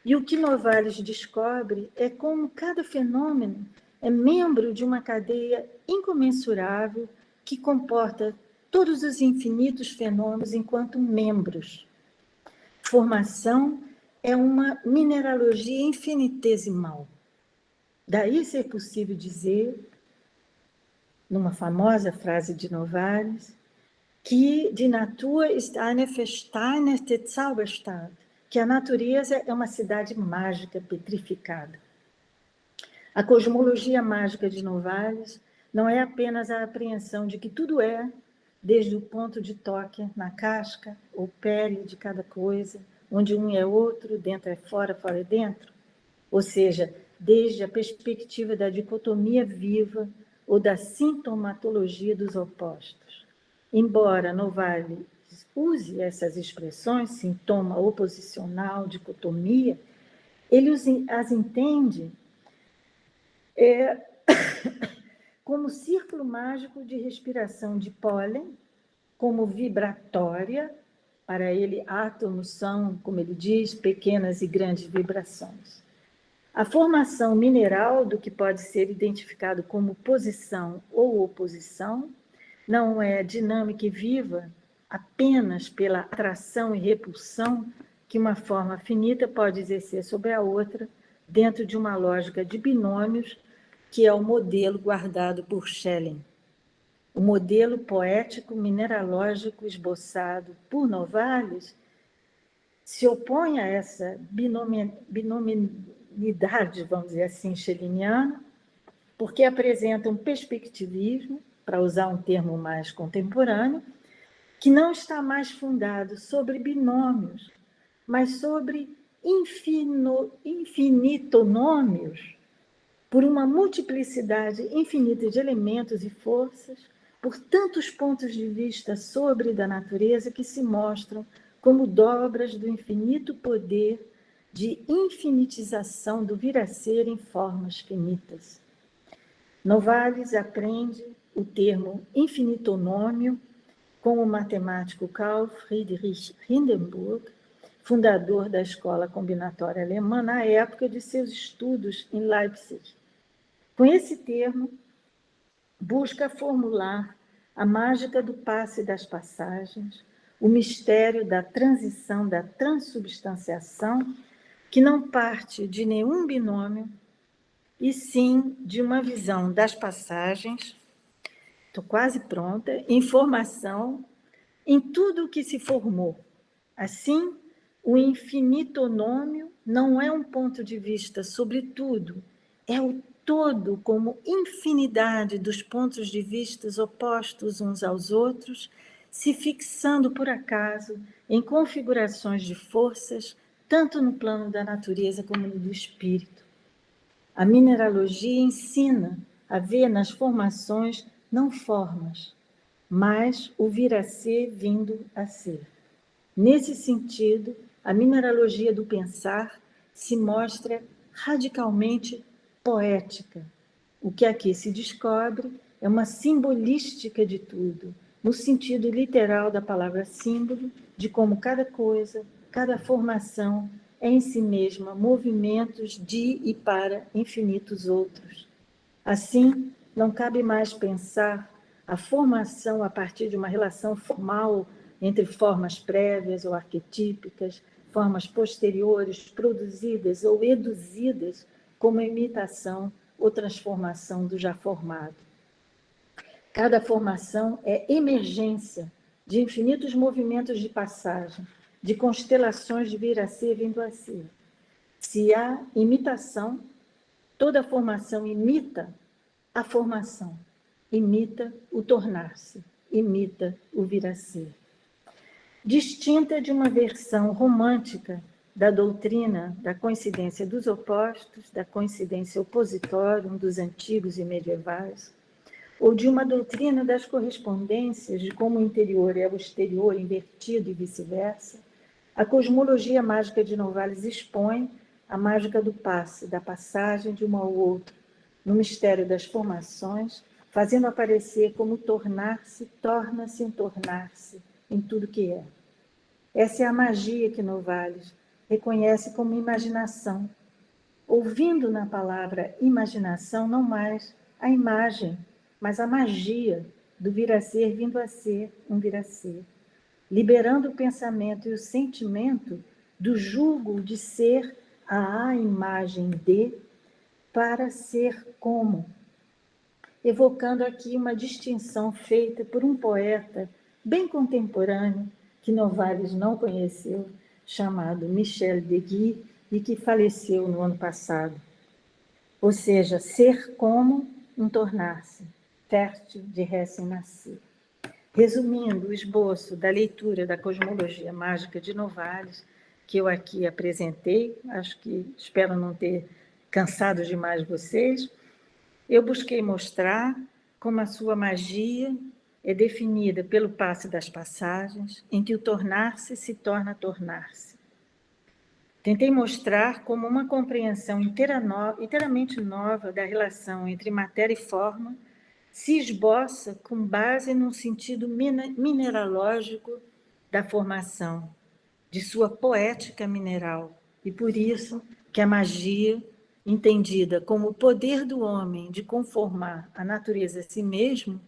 e o que Novalis descobre é como cada fenômeno é membro de uma cadeia incomensurável que comporta todos os infinitos fenômenos enquanto membros. Formação é uma mineralogia infinitesimal. Daí ser possível dizer, numa famosa frase de Novalis, que die Natur ist eine versteinerte Zauberstadt, que a natureza é uma cidade mágica petrificada. A cosmologia mágica de Novalis não é apenas a apreensão de que tudo é, desde o ponto de toque na casca ou pele de cada coisa, onde um é outro, dentro é fora, fora é dentro, ou seja, desde a perspectiva da dicotomia viva ou da sintomatologia dos opostos. Embora Novalis use essas expressões, sintoma oposicional, dicotomia, ele as entende como círculo mágico de respiração de pólen, como vibratória, para ele átomos são, como ele diz, pequenas e grandes vibrações. A formação mineral do que pode ser identificado como posição ou oposição não é dinâmica e viva apenas pela atração e repulsão que uma forma finita pode exercer sobre a outra, dentro de uma lógica de binômios, que é o modelo guardado por Schelling. O modelo poético mineralógico esboçado por Novalis se opõe a essa binomialidade, vamos dizer assim, schellingiana, porque apresenta um perspectivismo, para usar um termo mais contemporâneo, que não está mais fundado sobre binômios, mas sobre infinitonômios, por uma multiplicidade infinita de elementos e forças, por tantos pontos de vista sobre da natureza que se mostram como dobras do infinito poder de infinitização do vir a ser em formas finitas. Novalis aprende o termo infinitonômio com o matemático Carl Friedrich Hindenburg, fundador da escola combinatória alemã na época de seus estudos em Leipzig. Com esse termo, busca formular a mágica do passe das passagens, o mistério da transição, da transubstanciação, que não parte de nenhum binômio, e sim de uma visão das passagens, estou quase pronta, informação em tudo o que se formou. Assim, o infinitonômio não é um ponto de vista sobre tudo, é o todo como infinidade dos pontos de vista opostos uns aos outros, se fixando por acaso em configurações de forças, tanto no plano da natureza como no do espírito. A mineralogia ensina a ver nas formações não formas, mas o vir a ser vindo a ser. Nesse sentido, a mineralogia do pensar se mostra radicalmente poética. O que aqui se descobre é uma simbolística de tudo, no sentido literal da palavra símbolo, de como cada coisa, cada formação é em si mesma movimentos de e para infinitos outros. Assim, não cabe mais pensar a formação a partir de uma relação formal entre formas prévias ou arquetípicas, formas posteriores, produzidas ou eduzidas como imitação ou transformação do já formado. Cada formação é emergência de infinitos movimentos de passagem, de constelações de vir a ser, vindo a ser. Se há imitação, toda formação imita a formação, imita o tornar-se, imita o vir a ser. Distinta de uma versão romântica da doutrina da coincidência dos opostos, da coincidência opositória dos antigos e medievais, ou de uma doutrina das correspondências, de como o interior é o exterior invertido e vice-versa, a cosmologia mágica de Novalis expõe a mágica do passe, da passagem de um ao outro, no mistério das formações, fazendo aparecer como tornar-se, torna-se um tornar-se em tudo que é. Essa é a magia que Novalis reconhece como imaginação, ouvindo na palavra imaginação não mais a imagem, mas a magia do vir a ser, vindo a ser, um vir a ser, liberando o pensamento e o sentimento do julgo de ser a imagem de para ser como, evocando aqui uma distinção feita por um poeta bem contemporâneo, que Novalis não conheceu, chamado Michel Deguy, e que faleceu no ano passado. Ou seja, ser como um tornar-se, fértil de recém-nascido. Resumindo o esboço da leitura da cosmologia mágica de Novalis, que eu aqui apresentei, espero não ter cansado demais vocês, eu busquei mostrar como a sua magia é definida pelo passe das passagens, em que o tornar-se se torna tornar-se. Tentei mostrar como uma compreensão inteiramente nova da relação entre matéria e forma se esboça com base num sentido mineralógico da formação, de sua poética mineral, e por isso que a magia, entendida como o poder do homem de conformar a natureza a si mesmo,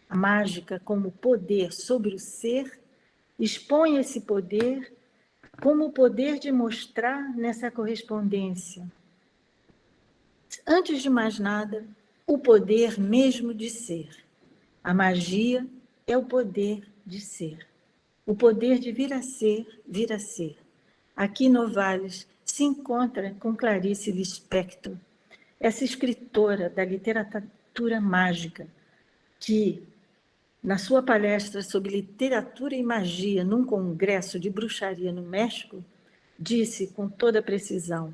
a mágica como poder sobre o ser, expõe esse poder como o poder de mostrar nessa correspondência. Antes de mais nada, o poder mesmo de ser. A magia é o poder de ser. O poder de vir a ser, vir a ser. Aqui Novalis se encontra com Clarice Lispector, essa escritora da literatura mágica, que, na sua palestra sobre literatura e magia num congresso de bruxaria no México, disse com toda precisão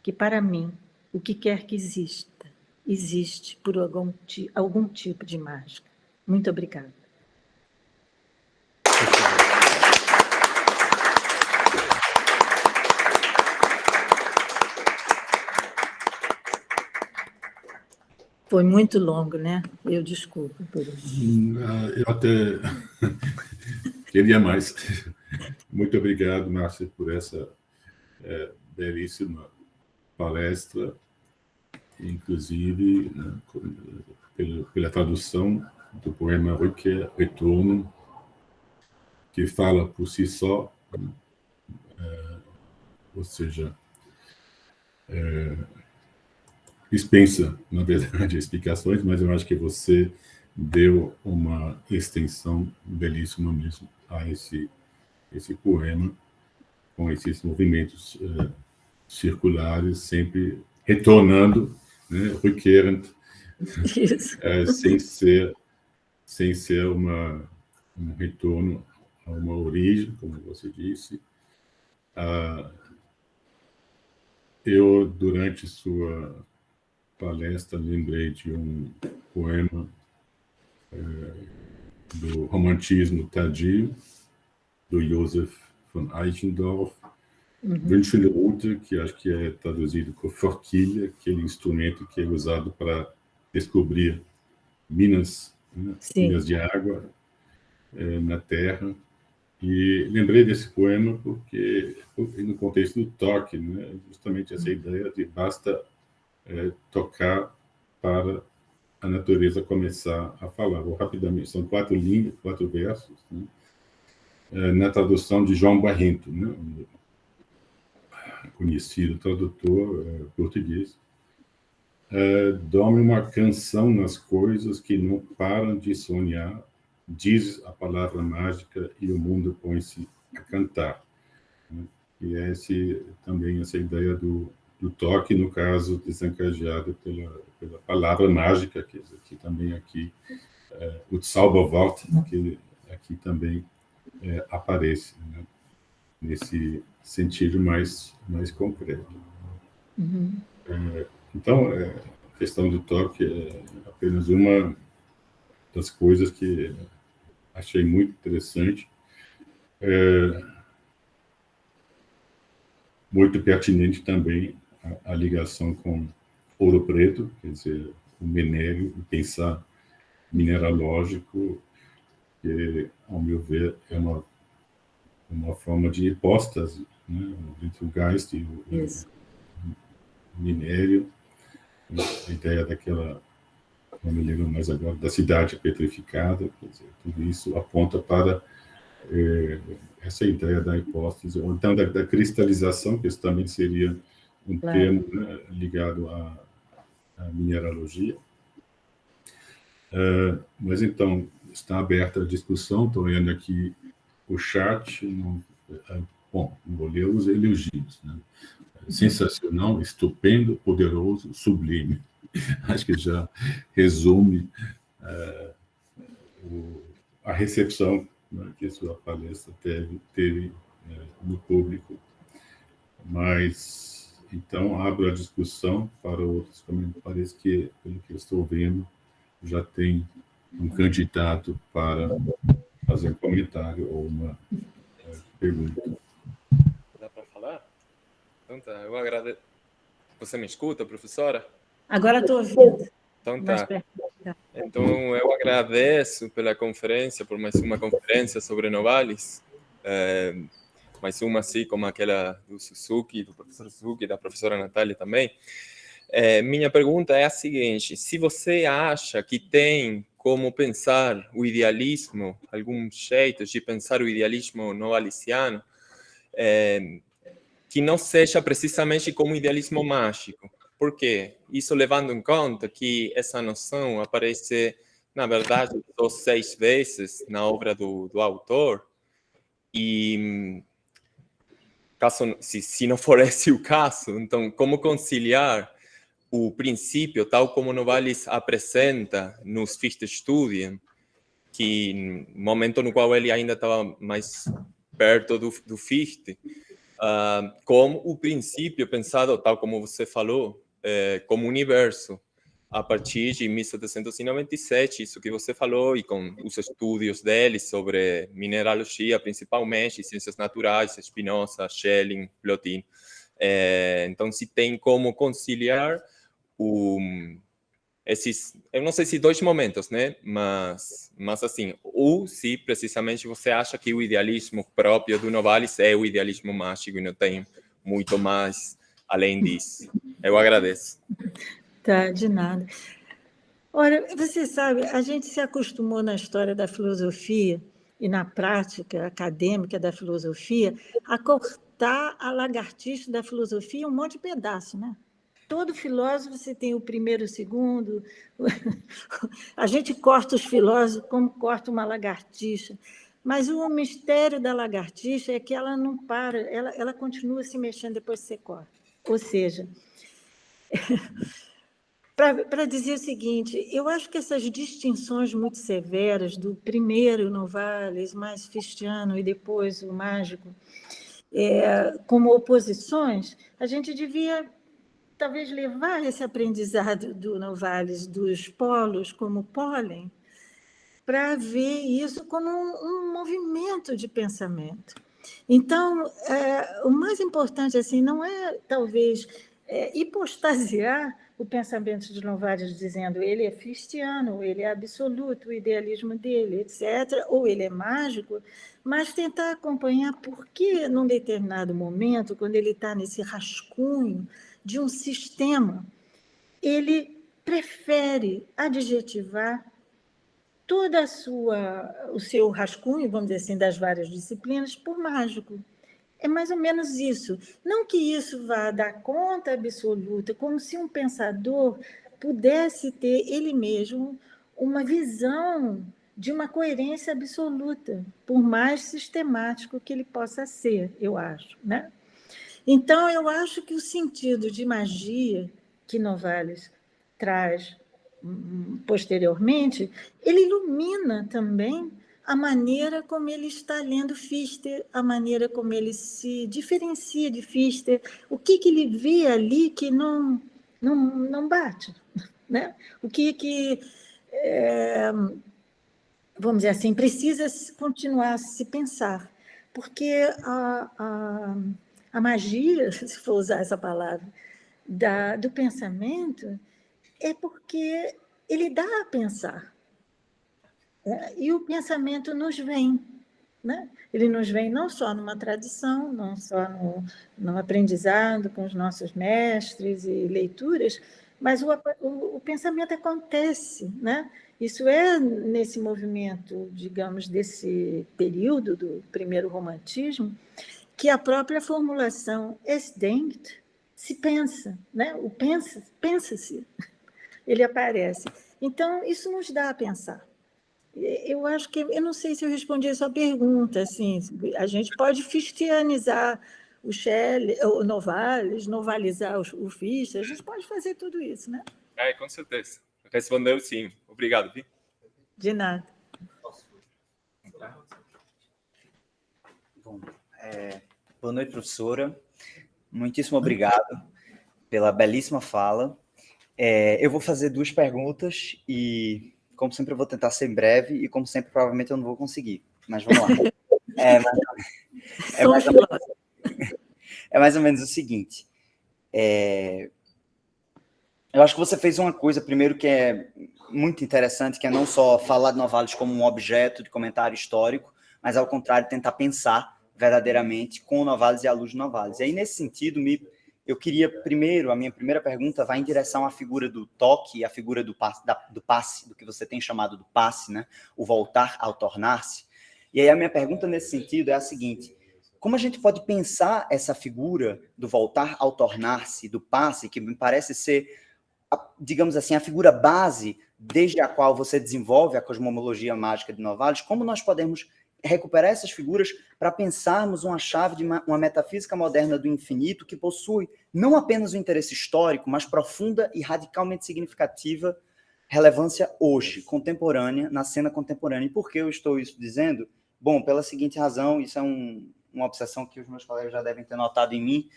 que, para mim, o que quer que exista, existe por algum tipo de mágica. Muito obrigada. Foi muito longo, né? Eu desculpo por isso. Eu até queria mais. Muito obrigado, Márcia, por essa belíssima palestra, inclusive, né, pela tradução do poema Rückkehr, Retorno, que fala por si só, ou seja, dispensa, na verdade, explicações, mas eu acho que você deu uma extensão belíssima mesmo a esse poema, com esses movimentos circulares, sempre retornando, né, rückkehrend, sem ser um retorno a uma origem, como você disse. Eu, durante sua palestra, lembrei de um poema do romantismo tardio, do Joseph von Eichendorff, Wünschelrute, que acho que é traduzido por forquilha, aquele instrumento que é usado para descobrir minas, né, minas de água na terra. E lembrei desse poema porque, no contexto do toque, né, justamente essa ideia de basta tocar para a natureza começar a falar. Vou rapidamente, são 4 versos, né, na tradução de João Barrento, né, um conhecido tradutor português. Dorme uma canção nas coisas que não param de sonhar, diz a palavra mágica e o mundo põe-se a cantar. Né? E também essa ideia do toque, no caso, desencadeado pela palavra mágica, que também aqui, o Zauberwort, que aqui também aparece, né? Nesse sentido mais concreto. Então, a questão do toque é apenas uma das coisas que achei muito interessante, muito pertinente também a ligação com Ouro Preto, quer dizer, o minério, pensar mineralógico, que, ao meu ver, é uma forma de hipóstase, né, entre o Geist e o minério, a ideia daquela, não me lembro mais agora, da cidade petrificada, quer dizer, tudo isso aponta para essa ideia da hipóstase, ou então da cristalização, que isso também seria um termo, né, ligado à mineralogia. Mas então, está aberta a discussão, estou olhando aqui o chat, bom, vou ler os elogios, né? Sensacional, estupendo, poderoso, sublime. Acho que já resume a recepção, né, que a sua palestra teve no público. Mas, então, abro a discussão para outros comentários. Parece que, pelo que eu estou vendo, já tem um candidato para fazer um comentário ou uma pergunta. Dá para falar? Então tá, eu agradeço. Você me escuta, professora? Agora estou ouvindo. Então tá. Então eu agradeço pela conferência, por mais uma conferência sobre Novalis, mais uma assim como aquela do Suzuki, do professor Suzuki, da professora Natália também. Minha pergunta é a seguinte: se você acha que tem como pensar o idealismo, algum jeito de pensar o idealismo novalisiano, que não seja precisamente como idealismo mágico. Por quê? Isso levando em conta que essa noção aparece, na verdade, só 6 vezes na obra do autor, e caso, se não for esse o caso, então como conciliar o princípio, tal como Novalis apresenta nos Fichte-Studien, que no momento no qual ele ainda estava mais perto do Fichte, como o princípio pensado, tal como você falou, como universo, a partir de 1797, isso que você falou, e com os estudos dele sobre mineralogia, principalmente, ciências naturais, Spinoza, Schelling, Plotin. Então, se tem como conciliar eu não sei se 2 momentos, né? Mas assim, ou se precisamente você acha que o idealismo próprio do Novalis é o idealismo mágico e não tem muito mais além disso. Eu agradeço. Tá, de nada. Olha, você sabe, a gente se acostumou na história da filosofia e na prática acadêmica da filosofia a cortar a lagartixa da filosofia em um monte de pedaço, né? Todo filósofo você tem o primeiro, o segundo. A gente corta os filósofos como corta uma lagartixa. Mas o mistério da lagartixa é que ela não para, ela continua se mexendo depois que você corta. Ou seja, para dizer o seguinte, eu acho que essas distinções muito severas do primeiro Novalis, mais Fichtiano, e depois o mágico, como oposições, a gente devia talvez levar esse aprendizado do Novalis dos polos como pólen para ver isso como um movimento de pensamento. Então, o mais importante assim não é talvez hipostasiar o pensamento de Novalis dizendo ele é fichtiano, ele é absoluto, o idealismo dele, etc., ou ele é mágico, mas tentar acompanhar por que, num determinado momento, quando ele está nesse rascunho de um sistema, ele prefere adjetivar toda o seu rascunho, vamos dizer assim, das várias disciplinas, por mágico. É mais ou menos isso. Não que isso vá dar conta absoluta, como se um pensador pudesse ter ele mesmo uma visão de uma coerência absoluta, por mais sistemático que ele possa ser, eu acho, né? Então, eu acho que o sentido de magia que Novalis traz posteriormente, ele ilumina também a maneira como ele está lendo Fichte, a maneira como ele se diferencia de Fichte, o que ele vê ali que não bate, né? O que vamos dizer assim, precisa continuar a se pensar, porque a magia, se for usar essa palavra, do pensamento, é porque ele dá a pensar. E o pensamento nos vem. Né? Ele nos vem não só numa tradição, não só no aprendizado com os nossos mestres e leituras, mas o pensamento acontece. Né? Isso é nesse movimento, digamos, desse período do primeiro romantismo, que a própria formulação es denkt se pensa, né? O pensa-se, ele aparece. Então, isso nos dá a pensar. Eu acho que, eu não sei se eu respondi a sua pergunta, assim, a gente pode fichtianizar o Shelley, o Novalis, novalizar o Fichte, a gente pode fazer tudo isso, né? Com certeza. Respondeu sim. Obrigado, Vi. De nada. Bom, boa noite, professora. Muitíssimo obrigado pela belíssima fala. Eu vou fazer 2 perguntas e, como sempre, eu vou tentar ser breve e, como sempre, provavelmente eu não vou conseguir. Mas vamos lá. É mais ou menos o seguinte. Eu acho que você fez uma coisa, primeiro, que é muito interessante, que é não só falar de Novalis como um objeto de comentário histórico, mas, ao contrário, tentar pensar verdadeiramente com o Novalis e à luz de Novalis. E aí, nesse sentido, eu queria, primeiro, a minha primeira pergunta vai em direção à figura do toque, a figura do passe, do que você tem chamado do passe, né? O voltar ao tornar-se. E aí a minha pergunta nesse sentido é a seguinte: como a gente pode pensar essa figura do voltar ao tornar-se, do passe, que me parece ser, digamos assim, a figura base desde a qual você desenvolve a cosmologia mágica de Novalis, como nós podemos recuperar essas figuras para pensarmos uma chave de uma metafísica moderna do infinito que possui não apenas o interesse histórico, mas profunda e radicalmente significativa relevância hoje, contemporânea, na cena contemporânea. E por que eu estou isso dizendo? Bom, pela seguinte razão, isso é uma obsessão que os meus colegas já devem ter notado em mim,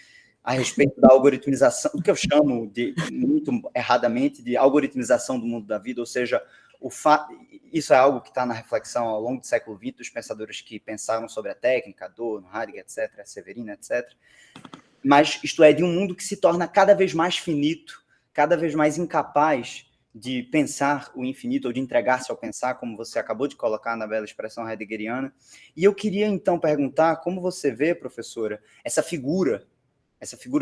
a respeito da algoritmização, o que eu chamo de, muito erradamente, de algoritmização do mundo da vida, ou seja, isso é algo que está na reflexão ao longo do século XX, dos pensadores que pensaram sobre a técnica, Adorno, Heidegger, etc., Severino, etc., mas isto é, de um mundo que se torna cada vez mais finito, cada vez mais incapaz de pensar o infinito, ou de entregar-se ao pensar, como você acabou de colocar na bela expressão heideggeriana. E eu queria, então, perguntar como você vê, professora, essa figura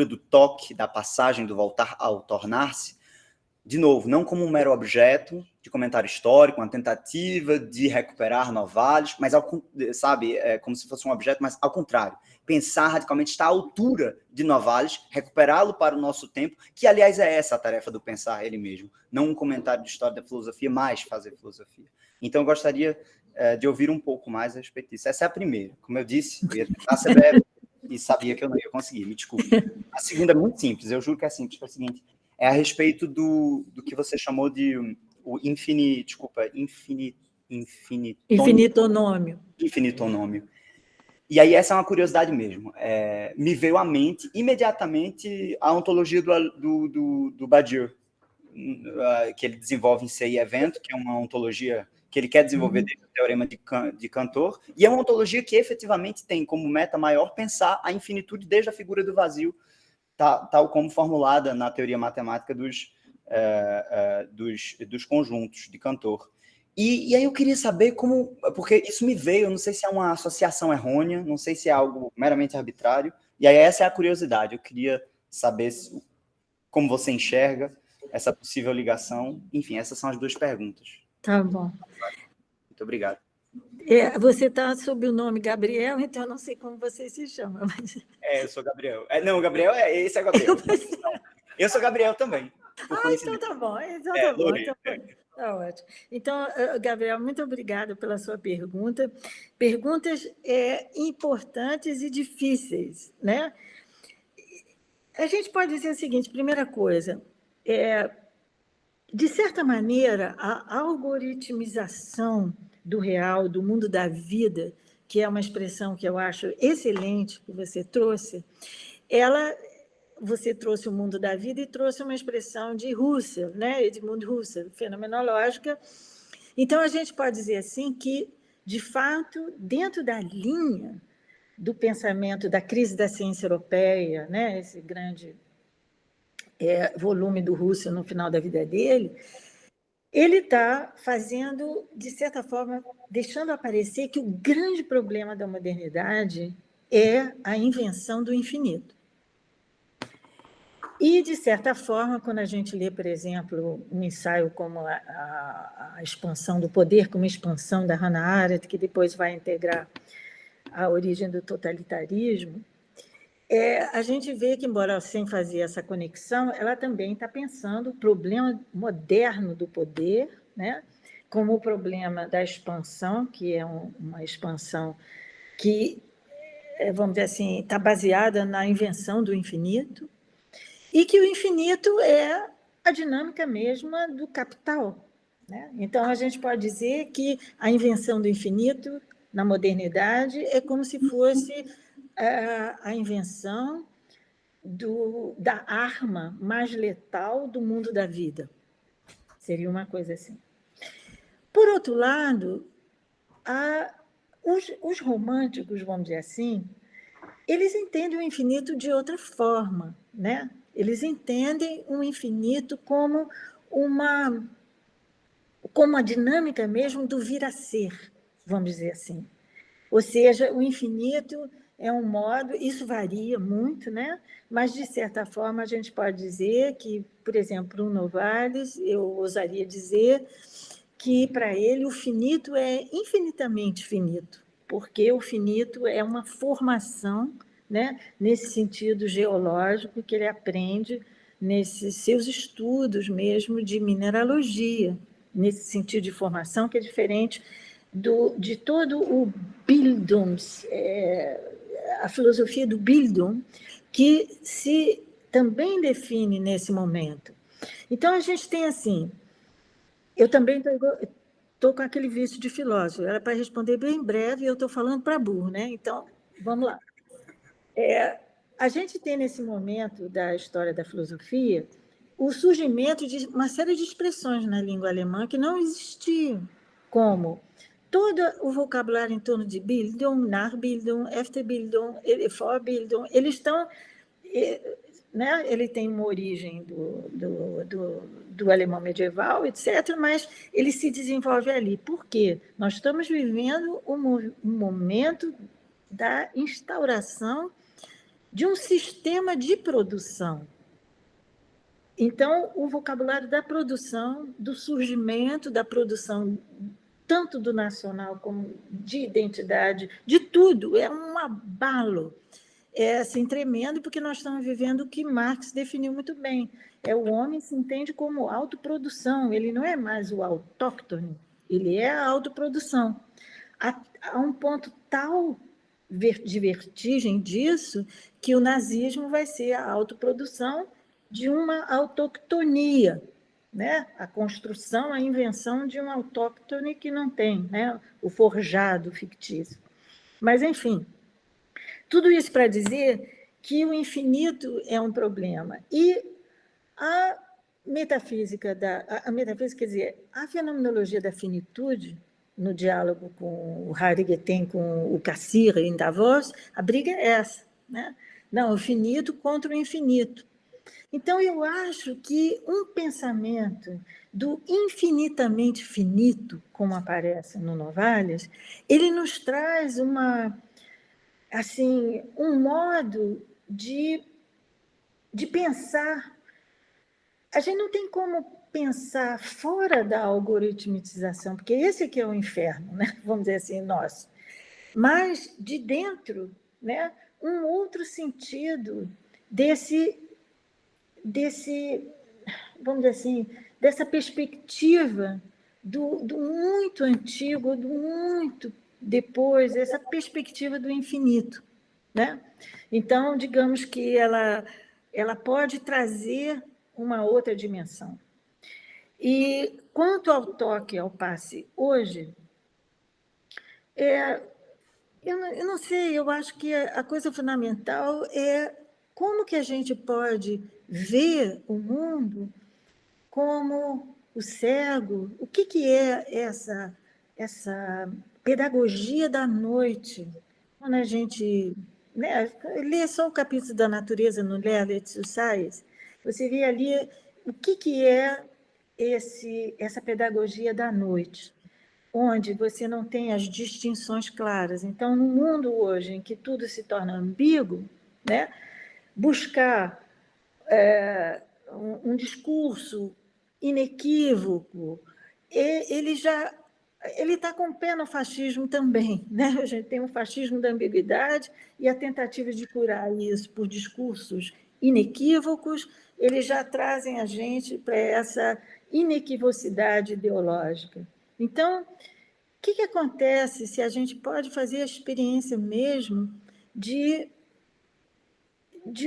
do toque, da passagem, do voltar ao tornar-se, de novo, não como um mero objeto de comentário histórico, uma tentativa de recuperar Novalis, mas, sabe, como se fosse um objeto, mas ao contrário, pensar radicalmente, estar à altura de Novalis, recuperá-lo para o nosso tempo, que, aliás, é essa a tarefa do pensar ele mesmo, não um comentário de história da filosofia, mas fazer filosofia. Então, eu gostaria de ouvir um pouco mais a respeito disso. Essa é a primeira. Como eu disse, eu ia tentar ser breve e sabia que eu não ia conseguir, me desculpe. A segunda é muito simples, eu juro que é simples, é o seguinte, é a respeito do que você chamou de o infinitonômio. E aí essa é uma curiosidade mesmo. Me veio à mente imediatamente a ontologia do Badiou, que ele desenvolve em Ser e Evento, que é uma ontologia que ele quer desenvolver desde o teorema de Cantor, e é uma ontologia que efetivamente tem como meta maior pensar a infinitude desde a figura do vazio, tal como formulada na teoria matemática dos conjuntos de Cantor. E aí eu queria saber como, porque isso me veio, eu não sei se é uma associação errônea, não sei se é algo meramente arbitrário, e aí essa é a curiosidade, eu queria saber como você enxerga essa possível ligação. Enfim, essas são as duas perguntas. Tá bom. Muito obrigado. Você está sob o nome Gabriel, então eu não sei como você se chama. Mas... eu sou Gabriel. Não, Gabriel esse é Gabriel. Eu sou Gabriel também. Então tá bom. Então tá bom. Tá ótimo. Então, Gabriel, muito obrigada pela sua pergunta. Perguntas importantes e difíceis, né? A gente pode dizer o seguinte, primeira coisa, de certa maneira, a algoritmização do real, do mundo da vida, que é uma expressão que eu acho excelente que você trouxe, você trouxe o mundo da vida e trouxe uma expressão de Husserl, né? Edmund Husserl, fenomenológica. Então, a gente pode dizer assim que, de fato, dentro da linha do pensamento da crise da ciência europeia, né? Esse grande volume do Husserl no final da vida dele, ele está fazendo, de certa forma, deixando aparecer que o grande problema da modernidade é a invenção do infinito. E, de certa forma, quando a gente lê, por exemplo, um ensaio como a expansão do poder, como a expansão da Hannah Arendt, que depois vai integrar a origem do totalitarismo, a gente vê que, embora sem fazer essa conexão, ela também está pensando o problema moderno do poder, né, como o problema da expansão, que é uma expansão que, vamos dizer assim, está baseada na invenção do infinito, e que o infinito é a dinâmica mesma do capital, né? Então, a gente pode dizer que a invenção do infinito, na modernidade, é como se fosse a invenção da arma mais letal do mundo da vida. Seria uma coisa assim. Por outro lado, os românticos, vamos dizer assim, eles entendem o infinito de outra forma, né? Eles entendem o infinito como a dinâmica mesmo do vir a ser, vamos dizer assim. Ou seja, o infinito é um modo, isso varia muito, né? Mas, de certa forma, a gente pode dizer que, por exemplo, o Novalis, eu ousaria dizer que, para ele, o finito é infinitamente finito, porque o finito é uma formação, né, nesse sentido geológico que ele aprende nesses seus estudos mesmo de mineralogia, nesse sentido de formação que é diferente de todo o Bildungs, a filosofia do Bildung, que se também define nesse momento. Então, a gente tem assim, eu também estou com aquele vício de filósofo, era para responder bem breve, e eu estou falando para burro, né? Então, vamos lá. A gente tem, nesse momento da história da filosofia, o surgimento de uma série de expressões na língua alemã que não existiam, como todo o vocabulário em torno de Bildung, Nachbildung, Efterbildung, Vorbildung, eles estão né? Ele tem uma origem do alemão medieval, etc., mas ele se desenvolve ali. Por quê? Nós estamos vivendo um momento da instauração de um sistema de produção. Então, o vocabulário da produção, do surgimento da produção, tanto do nacional como de identidade, de tudo, é um abalo. É assim, tremendo, porque nós estamos vivendo o que Marx definiu muito bem. O homem se entende como autoprodução, ele não é mais o autóctone, ele é a autoprodução. Há um ponto tal de vertigem disso que o nazismo vai ser a autoprodução de uma autoctonia, né? A construção, a invenção de um autóctone que não tem, né? O forjado fictício. Mas, enfim, tudo isso para dizer que o infinito é um problema. E a metafísica, quer dizer, a fenomenologia da finitude, no diálogo com o Heidegger tem com o Cassirer em Davos, a briga é essa, né? Não, o finito contra o infinito. Então, eu acho que um pensamento do infinitamente finito, como aparece no Novalis, ele nos traz um modo de pensar. A gente não tem como pensar fora da algoritmização, porque esse aqui é o inferno, né? Vamos dizer assim, nosso. Mas, de dentro, né, um outro sentido vamos dizer assim, dessa perspectiva do muito antigo, do muito depois, essa perspectiva do infinito, né? Então, digamos que ela pode trazer uma outra dimensão. E quanto ao toque, ao passe, hoje, eu não sei, eu acho que a coisa fundamental é como que a gente pode ver o mundo como o cego. O que é essa pedagogia da noite? Quando a gente lê só o capítulo da natureza no Lerlet Society, você vê ali o que é essa pedagogia da noite, onde você não tem as distinções claras. Então, no mundo hoje em que tudo se torna ambíguo, né, buscar um discurso inequívoco, ele está com o pé no fascismo também, né? A gente tem um fascismo da ambiguidade e a tentativa de curar isso por discursos inequívocos, eles já trazem a gente para essa inequivocidade ideológica. Então, o que acontece se a gente pode fazer a experiência mesmo de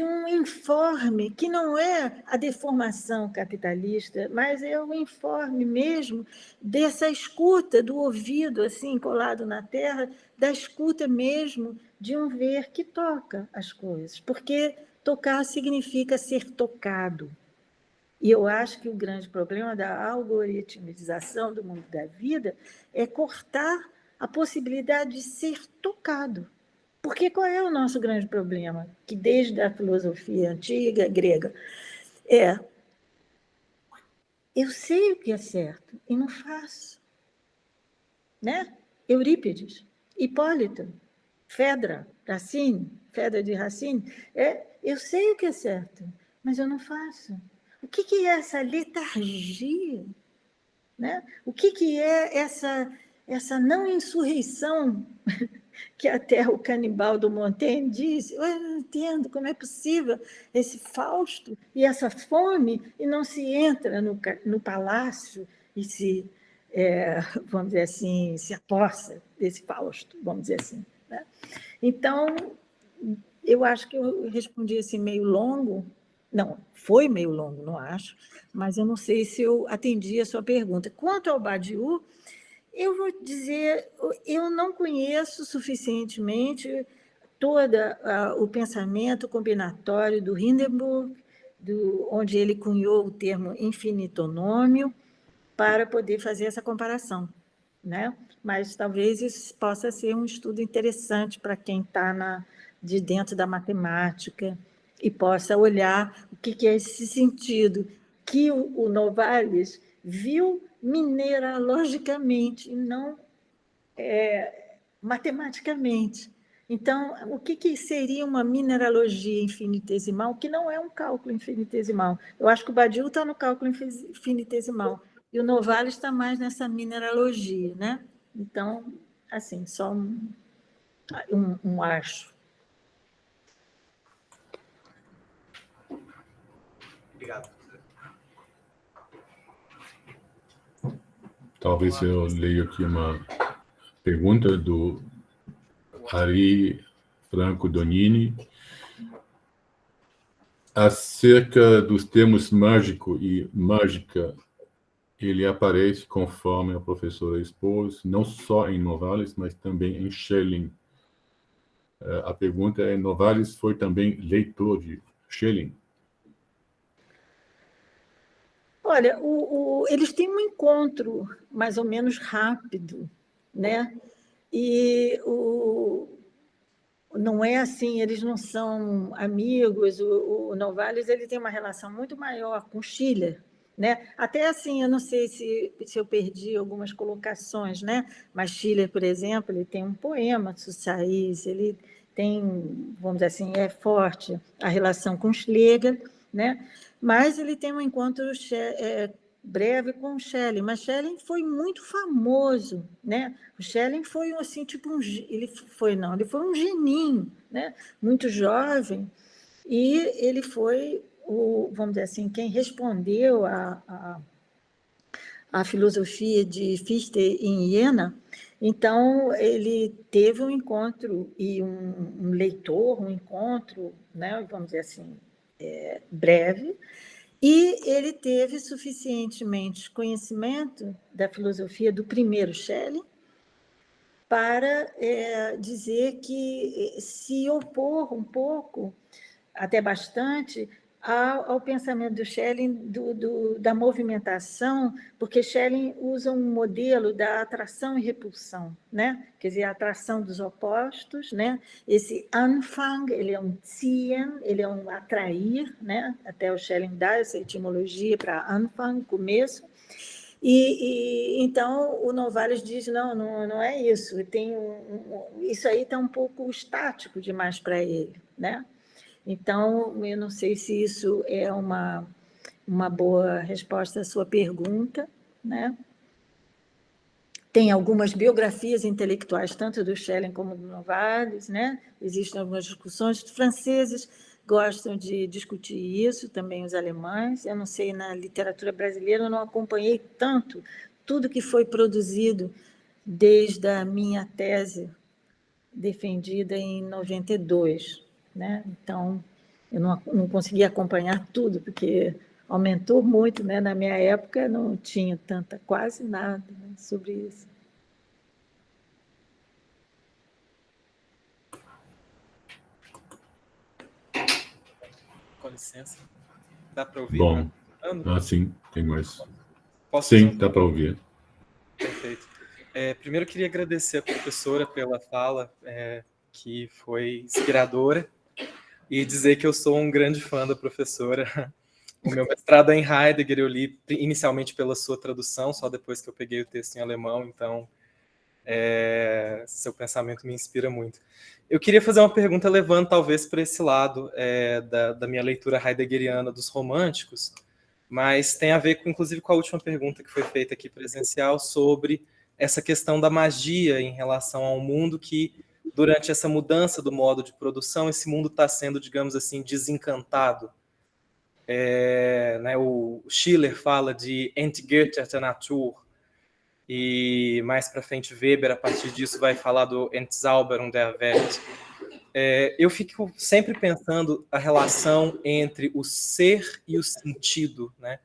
um informe que não é a deformação capitalista, mas é o informe mesmo dessa escuta do ouvido, assim, colado na terra, da escuta mesmo de um ver que toca as coisas, porque tocar significa ser tocado. E eu acho que o grande problema da algoritmização do mundo da vida é cortar a possibilidade de ser tocado. Porque qual é o nosso grande problema? Que desde a filosofia antiga, grega, eu sei o que é certo e não faço. Né? Eurípides, Hipólito, Fedra de Racine, eu sei o que é certo, mas eu não faço. O que é essa letargia? Né? O que é essa não insurreição que até o canibal do Montaigne disse? Eu não entendo como é possível esse Fausto e essa fome e não se entra no palácio e se, vamos dizer assim, se apossa desse Fausto, vamos dizer assim. Né? Então, eu acho que eu respondi assim meio longo. Não, foi meio longo, não acho, mas eu não sei se eu atendi a sua pergunta. Quanto ao Badiou, eu vou dizer, eu não conheço suficientemente todo o pensamento combinatório do Hindenburg, onde ele cunhou o termo infinitonômio, para poder fazer essa comparação. Né? Mas talvez isso possa ser um estudo interessante para quem está de dentro da matemática e possa olhar o que é esse sentido que o Novalis viu mineralogicamente e não matematicamente. Então, o que seria uma mineralogia infinitesimal, que não é um cálculo infinitesimal? Eu acho que o Badiou está no cálculo infinitesimal, e o Novalis está mais nessa mineralogia, né? Então, assim, só um acho. Obrigado. Talvez eu leia aqui uma pergunta do Ari Franco Donini acerca dos termos mágico e mágica. Ele aparece, conforme a professora expôs, não só em Novalis, mas também em Schelling. A pergunta é: Novalis foi também leitor de Schelling? Olha, eles têm um encontro mais ou menos rápido, né? E não é assim, eles não são amigos. O Novalis ele tem uma relação muito maior com Schiller, né? Até assim, eu não sei se eu perdi algumas colocações, né? Mas Schiller, por exemplo, ele tem um poema, Sussaís, ele tem, vamos dizer assim, é forte a relação com Schlegel, né? Mas ele tem um encontro breve com Schelling, mas Schelling foi muito famoso, né? O Schelling foi assim, tipo ele foi um geninho, né? Muito jovem, e ele foi vamos dizer assim, quem respondeu a filosofia de Fichte em Iena. Então, ele teve um encontro e um leitor, um encontro, né, vamos dizer assim, breve, e ele teve suficientemente conhecimento da filosofia do primeiro Schelling para dizer que se opor um pouco, até bastante, ao pensamento do Schelling da movimentação, porque Schelling usa um modelo da atração e repulsão, né? Quer dizer, a atração dos opostos, né? Esse Anfang, ele é um ziehen, ele é um atrair, né? Até o Schelling dá essa etimologia para Anfang, começo. E então o Novalis diz não é isso, isso aí está um pouco estático demais para ele, né? Então, eu não sei se isso é uma boa resposta à sua pergunta, né? Tem algumas biografias intelectuais, tanto do Schelling como do Novalis, né? Existem algumas discussões. Os franceses gostam de discutir isso, também os alemães. Eu não sei, na literatura brasileira, eu não acompanhei tanto tudo que foi produzido desde a minha tese defendida em 92, né? Então, eu não consegui acompanhar tudo, porque aumentou muito, né? Na minha época não tinha quase nada, né, sobre isso. Com licença. Dá para ouvir? Bom, sim, tem mais. Posso sim, dá para ouvir. Perfeito. Primeiro, eu queria agradecer a professora pela fala, que foi inspiradora, e dizer que eu sou um grande fã da professora. O meu mestrado é em Heidegger, eu li inicialmente pela sua tradução, só depois que eu peguei o texto em alemão, então seu pensamento me inspira muito. Eu queria fazer uma pergunta levando talvez para esse lado da minha leitura heideggeriana dos românticos, mas tem a ver, inclusive, com a última pergunta que foi feita aqui presencial sobre essa questão da magia em relação ao mundo que, durante essa mudança do modo de produção, esse mundo está sendo, digamos assim, desencantado. Né, o Schiller fala de Entgötterte Natur, e mais para frente Weber, a partir disso, vai falar do Entzauberung der Welt. Eu fico sempre pensando a relação entre o ser e o sentido, né?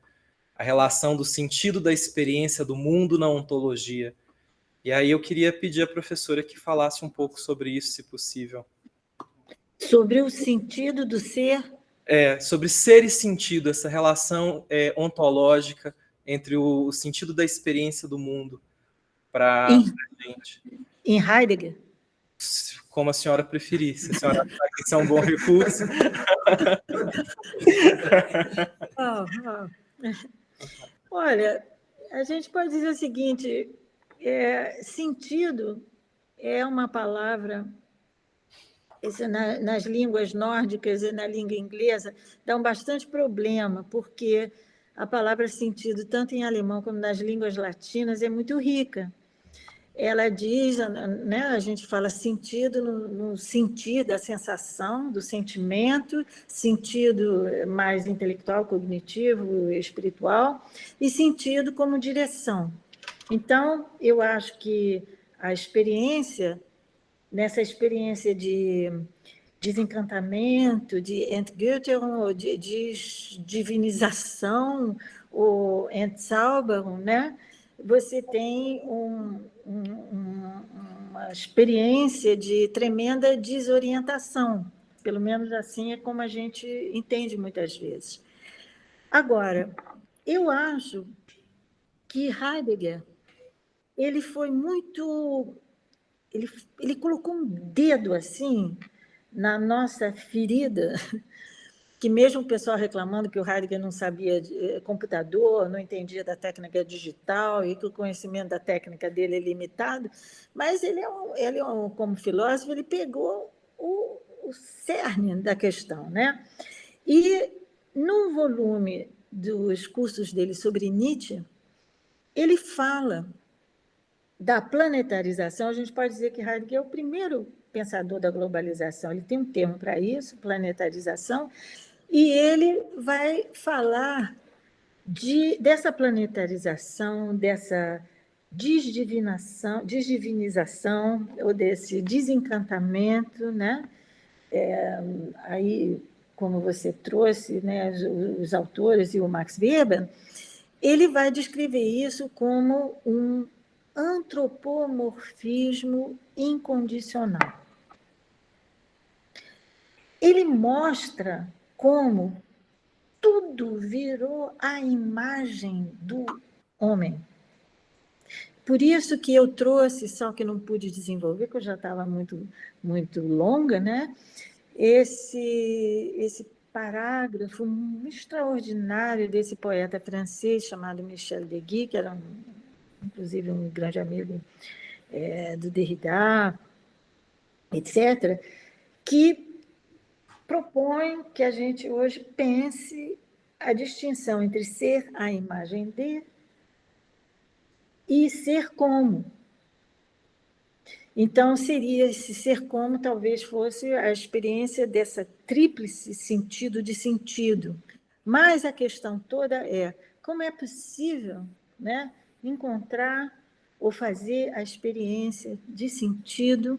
A relação do sentido da experiência do mundo na ontologia. E aí eu queria pedir à professora que falasse um pouco sobre isso, se possível. Sobre o sentido do ser? Sobre ser e sentido, essa relação ontológica entre o sentido da experiência do mundo para a gente. Em Heidegger? como a senhora preferir. Se a senhora achar que isso é um bom recurso. Olha, a gente pode dizer o seguinte, sentido é uma palavra, isso nas línguas nórdicas e na língua inglesa, dá bastante problema, porque a palavra sentido, tanto em alemão como nas línguas latinas, é muito rica. Ela diz, né, a gente fala sentido no sentido da sensação, do sentimento, sentido mais intelectual, cognitivo, espiritual, e sentido como direção. Então, eu acho que a experiência, nessa experiência de desencantamento, de Entgötterung, ou de divinização, ou Entzauberung, né? Você tem uma experiência de tremenda desorientação, pelo menos assim é como a gente entende muitas vezes. Agora, eu acho que Heidegger, ele foi muito... Ele colocou um dedo assim na nossa ferida, que mesmo o pessoal reclamando que o Heidegger não sabia de computador, não entendia da técnica digital e que o conhecimento da técnica dele é limitado, mas ele como filósofo, ele pegou o cerne da questão, né? E no volume dos cursos dele sobre Nietzsche, ele fala da planetarização. A gente pode dizer que Heidegger é o primeiro pensador da globalização, ele tem um termo para isso, planetarização, e ele vai falar dessa planetarização, dessa desdivinização, ou desse desencantamento, né? Aí, como você trouxe, né, os autores e o Max Weber, ele vai descrever isso como um antropomorfismo incondicional. Ele mostra como tudo virou a imagem do homem. Por isso que eu trouxe, só que não pude desenvolver, porque eu já estava muito, muito longa, né? Esse parágrafo extraordinário desse poeta francês chamado Michel Deguy, que era inclusive um grande amigo do Derrida, etc., que propõe que a gente hoje pense a distinção entre ser a imagem de e ser como. Então, seria esse ser como talvez fosse a experiência dessa tríplice sentido de sentido. Mas a questão toda é como é possível, né, encontrar ou fazer a experiência de sentido,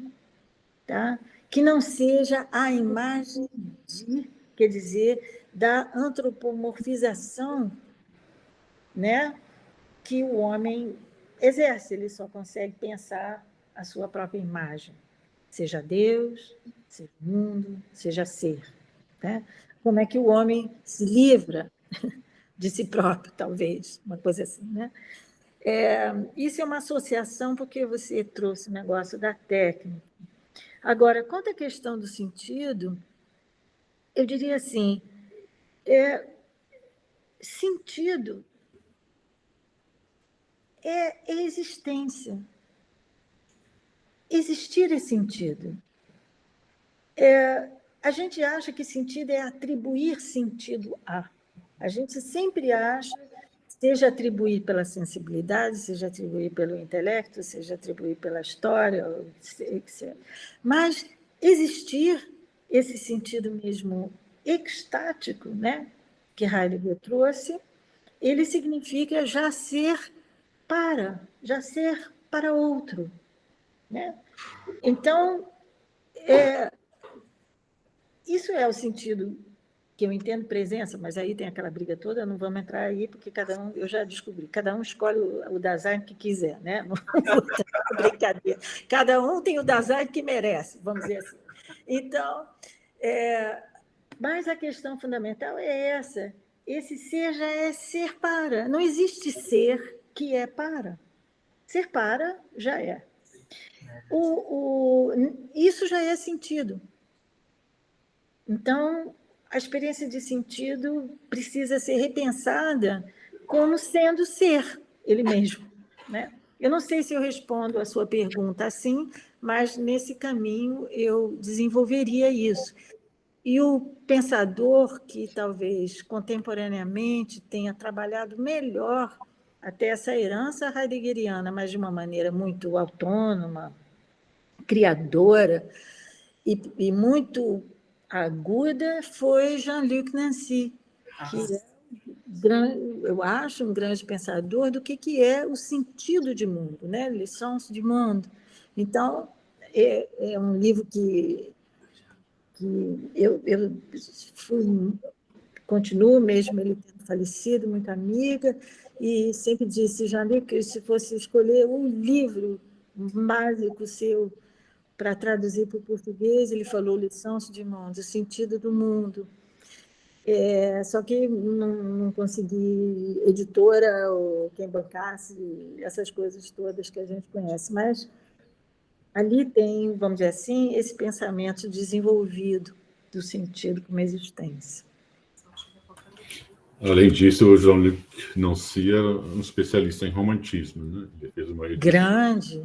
tá, que não seja a imagem de, quer dizer, da antropomorfização, né, que o homem exerce. Ele só consegue pensar a sua própria imagem, seja Deus, seja mundo, seja ser. Né? Como é que o homem se livra de si próprio, talvez, uma coisa assim. Né? Isso é uma associação, porque você trouxe o negócio da técnica. Agora, quanto à questão do sentido, eu diria assim, sentido é existência. Existir é sentido. A gente acha que sentido é atribuir sentido a. A gente sempre acha, seja atribuir pela sensibilidade, seja atribuir pelo intelecto, seja atribuir pela história, etc. Mas existir, esse sentido mesmo extático, né, que Heidegger trouxe, ele significa já ser para outro. Né? Então, isso é o sentido que eu entendo presença, mas aí tem aquela briga toda, não vamos entrar aí, porque cada um, eu já descobri, cada um escolhe o Dasein que quiser, né? Não brincadeira. Cada um tem o Dasein que merece, vamos dizer assim. Então, mas a questão fundamental é essa, esse ser já é ser para, não existe ser que é para. Ser para já é. Isso já é sentido. Então, a experiência de sentido precisa ser repensada como sendo ser ele mesmo, né? Eu não sei se eu respondo a sua pergunta assim, mas nesse caminho eu desenvolveria isso. E o pensador que talvez contemporaneamente tenha trabalhado melhor até essa herança heideggeriana, mas de uma maneira muito autônoma, criadora e muito aguda, foi Jean-Luc Nancy, que é, eu acho, um grande pensador do que é o sentido de mundo, né? Lições de mundo. Então, é um livro que eu continuo, mesmo ele tendo falecido, muito amiga, e sempre disse, Jean-Luc, se fosse escolher um livro mágico seu para traduzir para o português, ele falou Lições de Mundo, o sentido do mundo. Só que não consegui editora ou quem bancasse, essas coisas todas que a gente conhece, mas ali tem, vamos dizer assim, esse pensamento desenvolvido do sentido como existência. Além disso, o Jean-Luc Nancy era um especialista em romantismo, né? Ele fez uma edição. Grande,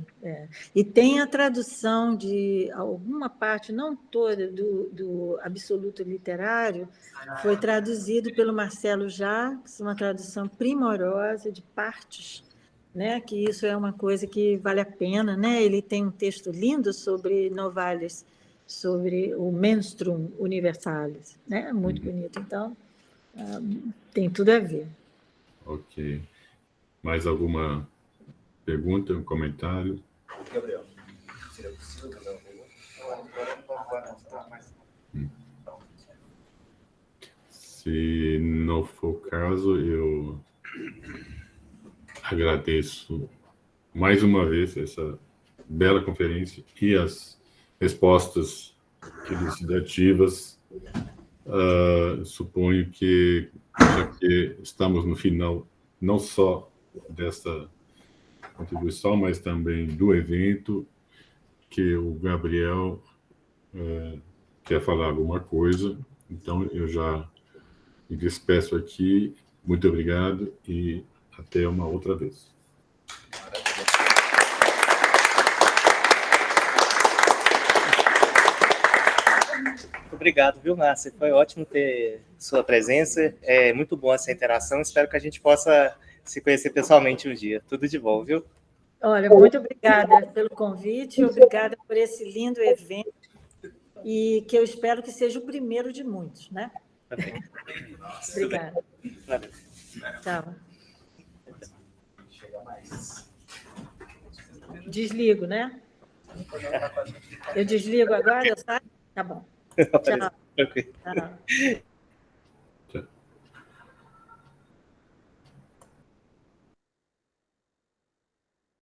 E tem a tradução de alguma parte, não toda, do Absoluto Literário, foi traduzido pelo Marcelo Jacques, uma tradução primorosa de partes, né? Que isso é uma coisa que vale a pena, né? Ele tem um texto lindo sobre Novalis, sobre o Menstruum Universalis, né? Muito bonito. Então, tem tudo a ver. Ok. Mais alguma pergunta, um comentário? Gabriel, seria possível fazer uma pergunta? Se não for o caso, eu agradeço mais uma vez essa bela conferência e as respostas elucidativas. Suponho que, já que estamos no final, não só desta contribuição, mas também do evento, que o Gabriel quer falar alguma coisa. Então, eu já me despeço aqui. Muito obrigado e até uma outra vez. Obrigado, viu, Márcia? Foi ótimo ter sua presença. É muito bom essa interação. Espero que a gente possa se conhecer pessoalmente um dia. Tudo de bom, viu? Olha, muito obrigada pelo convite, obrigada por esse lindo evento e que eu espero que seja o primeiro de muitos, né? Obrigada. Tchau. Desligo, né? Eu desligo agora, eu saio? Tá bom. Tchau. Tchau.